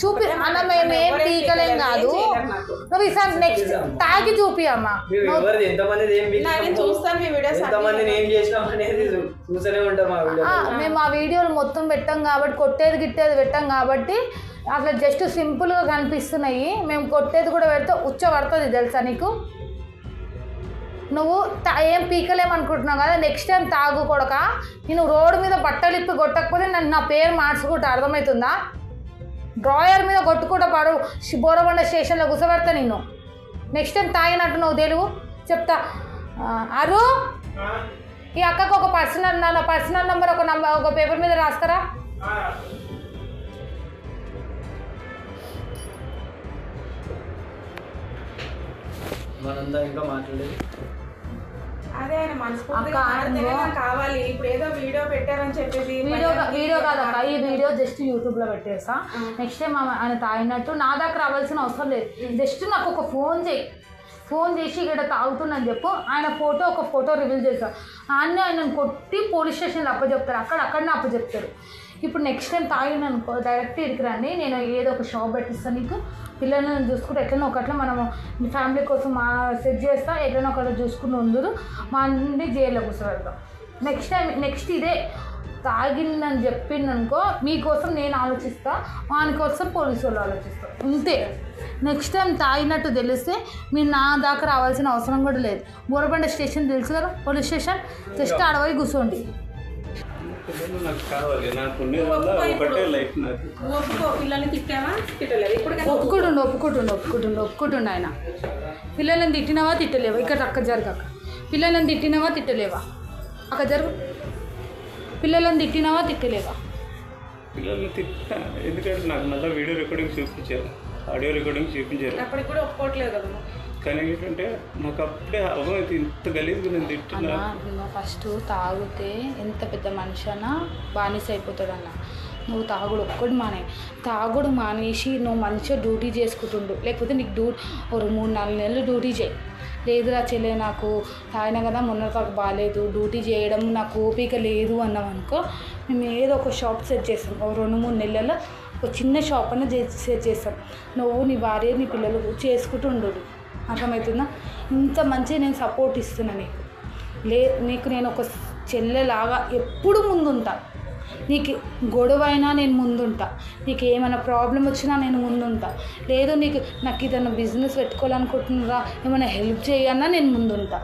చూపి అన్న, మేము ఏం పీకలేం కాదు. నువ్వు ఈసారి నెక్స్ట్ తాగి చూపి అమ్మ. మేము ఆ వీడియోలు మొత్తం పెట్టాం కాబట్టి, కొట్టేది గిట్టేది పెట్టాం కాబట్టి అట్లా జస్ట్ సింపుల్గా కనిపిస్తున్నాయి. మేము కొట్టేది కూడా పెడితే ఉచ్చ పడుతుంది తెలుసా నీకు? నువ్వు ఏం పీకలేమనుకుంటున్నావు కదా, నెక్స్ట్ టైం తాగు కొడక. నేను రోడ్డు మీద బట్టలు ఇప్పి కొట్టకపోతే నన్ను నా పేరు మార్చుకుంటా, అర్థమవుతుందా? డ్రాయర్ మీద కొట్టుకుంటా పాడు బోరబండ స్టేషన్లో కూర్చోబెడతా నిన్ను. నెక్స్ట్ టైం తాగినట్టు నువ్వు తెలుగు చెప్తా. అరు ఈ అక్కకు ఒక పర్సనల్ నెంబర్ ఒక పేపర్ మీద రాస్తారా? మనంతా ఇంకా మాట్లాడేది అదే ఆయన మనస్ఫూర్తిగా కావాలి. ఇప్పుడు ఏదో వీడియో పెట్టారని చెప్పేసి వీడియో కాదక్క, ఈ వీడియో జస్ట్ యూట్యూబ్లో పెట్టేసా. నెక్స్ట్ టైం ఆయన తాగినట్టు నా దగ్గర రావాల్సిన అవసరం లేదు. జస్ట్ నాకు ఒక ఫోన్ చేసి ఇక్కడ తాగుతుందని చెప్పు. ఆయన ఒక ఫోటో రివీల్ చేశారు. ఆయనను కొట్టి పోలీస్ స్టేషన్లో అప్పచెప్తారు, అక్కడనే అప్పచెప్తారు. ఇప్పుడు నెక్స్ట్ టైం తాగిననుకో డైరెక్ట్ ఇక్కడికి రండి, నేను ఏదో ఒక షాప్ పెట్టిస్తాను నీకు. పిల్లలను చూసుకుంటే ఎట్లనో ఒకట్లా మనం ఫ్యామిలీ కోసం సెట్ చేస్తా, ఎట్లనో ఒకటి చూసుకుని ఉండదు. మా నుండి జైల్లో కూర్చోబెడతాం. నెక్స్ట్ ఇదే తాగిందని చెప్పిందనుకో మీకోసం నేను ఆలోచిస్తా, వాని కోసం పోలీసు వాళ్ళు ఆలోచిస్తారు, అంతే. నెక్స్ట్ టైం తాగినట్టు తెలిస్తే మీరు నా దాకా రావాల్సిన అవసరం కూడా లేదు. బోరబండ స్టేషన్ తెలుసు కదా, పోలీస్ స్టేషన్, జస్ట్ అడవి కూర్చోండి. నాకు కావాలి, నాకు ఒకటే లైఫ్. నాకు పిల్లల్ని తిట్టావా తిట్టలేదు? ఇప్పుడు ఒప్పుకుంటుండు ఆయన. పిల్లలను తిట్టినావా తిట్టలేవా? ఇక్కడ అక్క జరగక. పిల్లలను తిట్టినావా తిట్టలేవా? అక్క జరుగు. పిల్లలను తిట్టినావా తిట్టలేవా? పిల్లల్ని తిట్టా, ఎందుకంటే నాకు మళ్ళీ వీడియో రికార్డింగ్ చూపించారు, ఆడియో రికార్డింగ్ చూపించారు. అప్పటికి కూడా ఒప్పుకోవట్లేదు కదా. కానీ ఏంటంటే నాకు అప్పుడే అవ్వమైతే ఇంత గలీజ్గా నేను తిట్టినా. ఫస్ట్ తాగితే ఎంత పెద్ద మనిషి అన్నా బానిస అయిపోతాడన్న. నువ్వు తాగుడు ఒక్కటి తాగుడు మానేసి నువ్వు మంచిగా డ్యూటీ చేసుకుంటుండు. లేకపోతే నీకు ఒక 3-4 నెలలు డ్యూటీ చేయి. లేదురా చెల్లె నాకు తాగినా కదా మొన్న నాకు బాగాలేదు, డ్యూటీ చేయడం నాకు ఓపిక లేదు అన్నావు అనుకో, మేము ఏదో ఒక షాప్ సెట్ చేస్తాం. ఒక 2-3 నెలల్లో ఒక చిన్న షాప్ అన్న సెట్ చేస్తాం. నువ్వు నీ భార్య నీ పిల్లలు చేసుకుంటుండు, అర్థమవుతుందా? ఇంత మంచిగా నేను సపోర్ట్ ఇస్తున్నా నీకు నేను ఒక చెల్లెలాగా ఎప్పుడు ముందుంటా. నీకు గొడవ అయినా నేను ముందుంటా, నీకు ఏమైనా ప్రాబ్లం వచ్చినా నేను ముందుంటా. లేదు నాకు ఏదైనా బిజినెస్ పెట్టుకోవాలనుకుంటున్నారా, ఏమైనా హెల్ప్ చేయన్నా నేను ముందుంటా.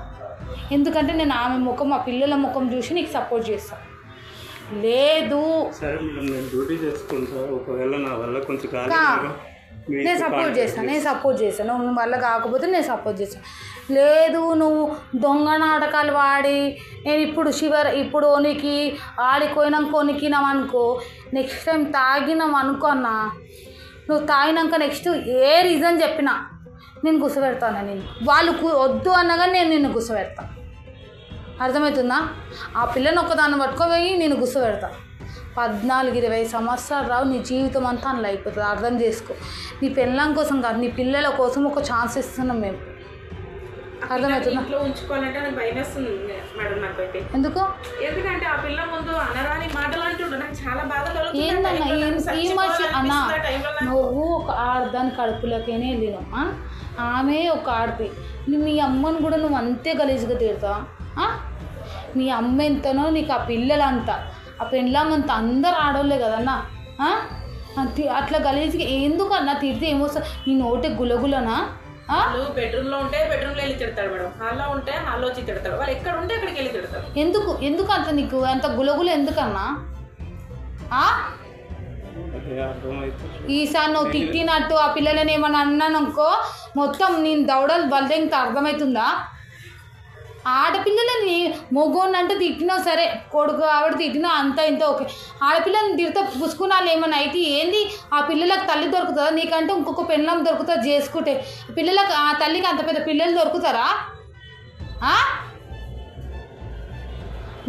ఎందుకంటే నేను ఆమె ముఖం మా పిల్లల ముఖం చూసి నీకు సపోర్ట్ చేస్తాను. లేదు సరే మేడం, నేను డ్యూటీ చేసుకుంటా, ఒకవేళ నా వల్ల కొంచెం నేను సపోర్ట్ చేస్తాను నువ్వు వల్ల కాకపోతే నేను సపోర్ట్ చేస్తాను. లేదు నువ్వు దొంగ నాటకాలు వాడి నేను ఇప్పుడు నీకు ఆడిపోయినాక కొనికినామనుకో, నెక్స్ట్ టైం తాగినామనుకో అన్న, నువ్వు తాగినాక నెక్స్ట్ ఏ రీజన్ చెప్పినా నేను కూర్చోబెడతాను. నేను వాళ్ళు వద్దు అన్నగా నేను నిన్ను కూర్చోబెడతాను, అర్థమవుతుందా? ఆ పిల్లని ఒక్కదాన్ని పట్టుకోపోయి నేను కూర్చోబెడతా. 14-20 సంవత్సరాలు రావు, నీ జీవితం అంతా అందులో అయిపోతుంది. అర్థం చేసుకో. నీ పిల్లల కోసం కాదు, నీ పిల్లల కోసం ఒక ఛాన్స్ ఇస్తున్నాం మేము, అర్థమవుతుందా? ఇంట్లో ఉంచుకోవాలంటే నాకు భయం వేస్తుంది మేడం. నాకైతే ఎందుకంటే ఆ పిల్ల ముందు అనరాని మాటలు అంటుండే నాకు చాలా బాధ కలుగుతుంది. ఏందన్నా ఈ మనిషి అన్న, నువ్వు ఒక ఆడదాని కడుపులోకేనే వెళ్ళినావు, ఆమె ఒక ఆడది. మీ అమ్మని కూడా నువ్వు అంతే గలీజ్గా తిడతావా? మీ అమ్మ ఎంతనో నీకు ఆ పిల్లలు అంత, ఆ పెళ్ళామంత అందరు ఆడోళ్ళే కదన్నా. అట్లా గలీజ్గా ఎందుకన్నా తిడితే ఏమొస్తా? నీ నోటే గులగులనా? బెడ్రూమ్లో ఉంటే బెడ్రూమ్లో వెళ్ళి తిడతాడు మేడం, హాల్లో ఉంటే హాల్లో వచ్చి తిడతాడు, వాళ్ళు ఎక్కడ ఉంటే అక్కడికి వెళ్ళి తిడతారు. ఎందుకు అంత నీకు అంత గులగులు ఎందుకన్నా? ఈసారి నువ్వు తిట్టినట్టు ఆ పిల్లలని ఏమన్నా అన్నాననుకో మొత్తం నేను దౌడలు బలదేంత, అర్థమవుతుందా? ఆడపిల్లలని మొగోని అంటే తిట్టినా సరే, కొడుకు ఆవిడ తిట్టినా అంత ఇంత ఓకే. ఆడపిల్లని తిడితే పుసుకున్నాళ్ళు ఏమన్నా అయితే ఏంది? ఆ పిల్లలకు తల్లి దొరుకుతుందా? నీకంటే ఇంకొక పెళ్ళం దొరుకుతుందా చేసుకుంటే? పిల్లలకు ఆ తల్లికి అంత పెద్ద పిల్లలు దొరుకుతారా?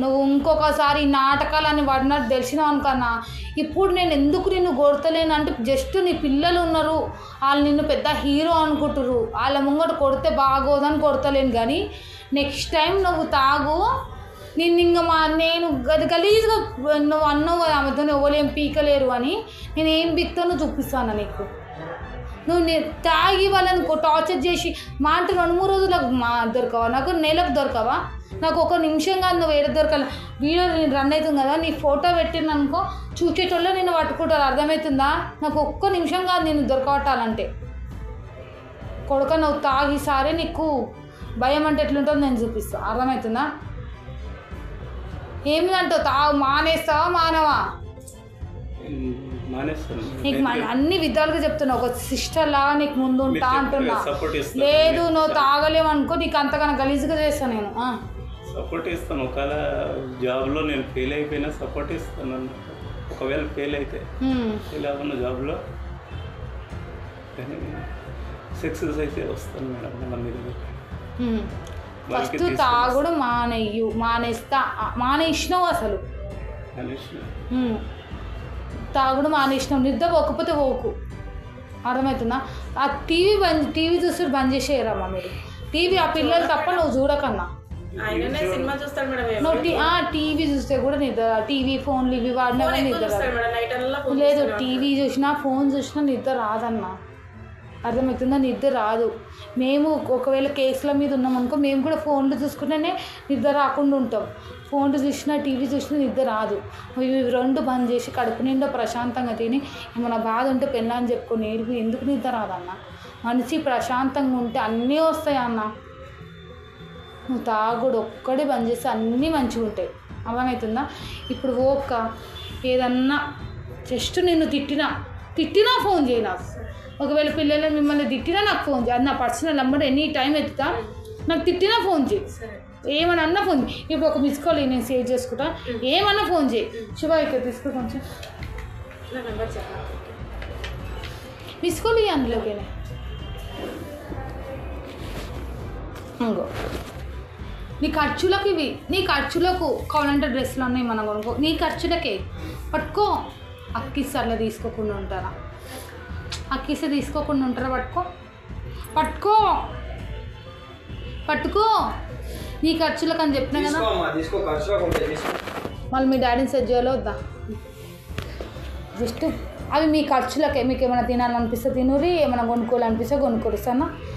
నువ్వు ఇంకొకసారి ఈ నాటకాలని పడినట్టు తెలిసినావు అనుకన్నా, ఇప్పుడు నేను ఎందుకు నిన్ను కొడతలేను అంటే జస్ట్ నీ పిల్లలు ఉన్నారు, వాళ్ళు నిన్ను పెద్ద హీరో అనుకుంటున్నారు, వాళ్ళ ముంగట కొడితే బాగోదని కొడతలేను. కానీ నెక్స్ట్ టైం నువ్వు తాగు, నేను గలీజ్గా నువ్వు అన్నావు కదా ఆమెతో ఎవరేం పీకలేరు అని, నేను ఏం బిక్తానో చూపిస్తాను నీకు. నువ్వు తాగి వాళ్ళని టార్చర్ చేసి మా అంటే 2-3 రోజులకు దొరకవా? నాకు నెలకు దొరకవా? నాకు ఒక నిమిషం కాదు, నువ్వు ఏడ దొరకాలి. వీడియో నేను రన్ అవుతుంది కదా, నీ ఫోటో పెట్టిననుకో చూసేటోళ్ళు నేను పట్టుకుంటారు, అర్థమవుతుందా? నాకు ఒక్క నిమిషం కాదు నేను దొరకబట్టాలంటే. కొడుక నువ్వు తాగి సారే నీకు భయం అంటే ఎట్లుంటుందో నేను చూపిస్తాను, అర్థమవుతుందా? ఏమిదంటావు? మానేస్తావా మానవా? నీకు అన్ని విధాలుగా చెప్తున్నా, ఒక సిస్టర్ లాగా నీకు ముందు ఉంటా అంటున్నా. లేదు నువ్వు తాగలేవు అనుకో, నీకు అంతకన్నా గలీజ్గా చేస్తాను నేను. సపోర్ట్ ఇస్తాను, ఒకవేళ జాబ్లో నేను ఫెయిల్ అయిపోయినా సపోర్ట్ ఇస్తాను. ఒకవేళ ఫెయిల్ అయితే ఫెయిల్ అవ్వను జాబ్లో, కానీ సక్సెస్ అయితే వస్తాను మేడం. మన మీద ఫస్ట్ తాగుడు మానేసినావు అసలు, తాగుడు మానేసినావు. నిద్ర పోకపోతే పోకు, అర్థమవుతుందా? ఆ టీవీ చూసి బంద్ చేసేయరమ్మా మీరు. టీవీ ఆ పిల్లలు తప్ప నువ్వు చూడకన్నా. నువ్వు టీవీ చూస్తే కూడా నిద్ర, టీవీ ఫోన్లు ఇవి వాడినా కూడా నిద్ర లేదు. టీవీ చూసినా ఫోన్ చూసినా నిద్ర రాదన్నా, అర్థమవుతుందా? నిద్ర రాదు. మేము ఒకవేళ కేసుల మీద ఉన్నామనుకో, మేము కూడా ఫోన్లు చూసుకుంటేనే నిద్ర రాకుండా ఉంటాం. ఫోన్లు చూసినా టీవీ చూసినా నిద్ర రాదు. ఇవి రెండు బంద్ చేసి కడుపు నిండా ప్రశాంతంగా తిని ఏమైనా బాధ ఉంటే పెళ్ళని చెప్పుకొని ఏడుపు. ఎందుకు నిద్ర రాదన్న? మనిషి ప్రశాంతంగా ఉంటే అన్నీ వస్తాయి అన్న. నువ్వు తాగుడు ఒక్కడే బంద్ చేస్తే అన్నీ మంచిగా ఉంటాయి, అర్థమవుతుందా? ఇప్పుడు ఓక్క ఏదన్నా జస్ట్ నిన్ను తిట్టినా ఫోన్ చేయి నాకు. ఒకవేళ పిల్లలు మిమ్మల్ని తిట్టినా నాకు ఫోన్ చేయి, అది నా పర్సనల్ నెంబర్, ఎనీ టైం ఎత్తుతా. నాకు తిట్టినా ఫోన్ చేయి, ఏమన్నా ఫోన్ చేయి. ఇప్పుడు ఒక మిస్ కాల్ నేను సేవ్ చేసుకుంటా, ఏమన్నా ఫోన్ చేయి. శివ ఇక్కడ తీసుకో, కొంచెం మిస్ కాల్ ఇవి అందులోకేనే. ఇంకో నీ ఖర్చులకు ఇవి, నీ ఖర్చులకు కావాలంటే డ్రెస్సులు ఉన్నాయి మనం కొనుక్కో, నీ ఖర్చులకే పట్టుకో. అక్కిస్తే అట్లా తీసుకోకుండా ఉంటారా? అక్కిస్తే తీసుకోకుండా ఉంటారా? పట్టుకో నీ ఖర్చులకు అని చెప్పినా కదా. మళ్ళీ మీ డాడీని సెట్ చేయాలో వద్దా? జస్ట్ అవి మీ ఖర్చులకే. మీకు ఏమైనా తినాలనిపిస్తే తినురి, ఏమైనా కొనుక్కోవాలనిపిస్తే కొనుక్కోరు. సరేనా?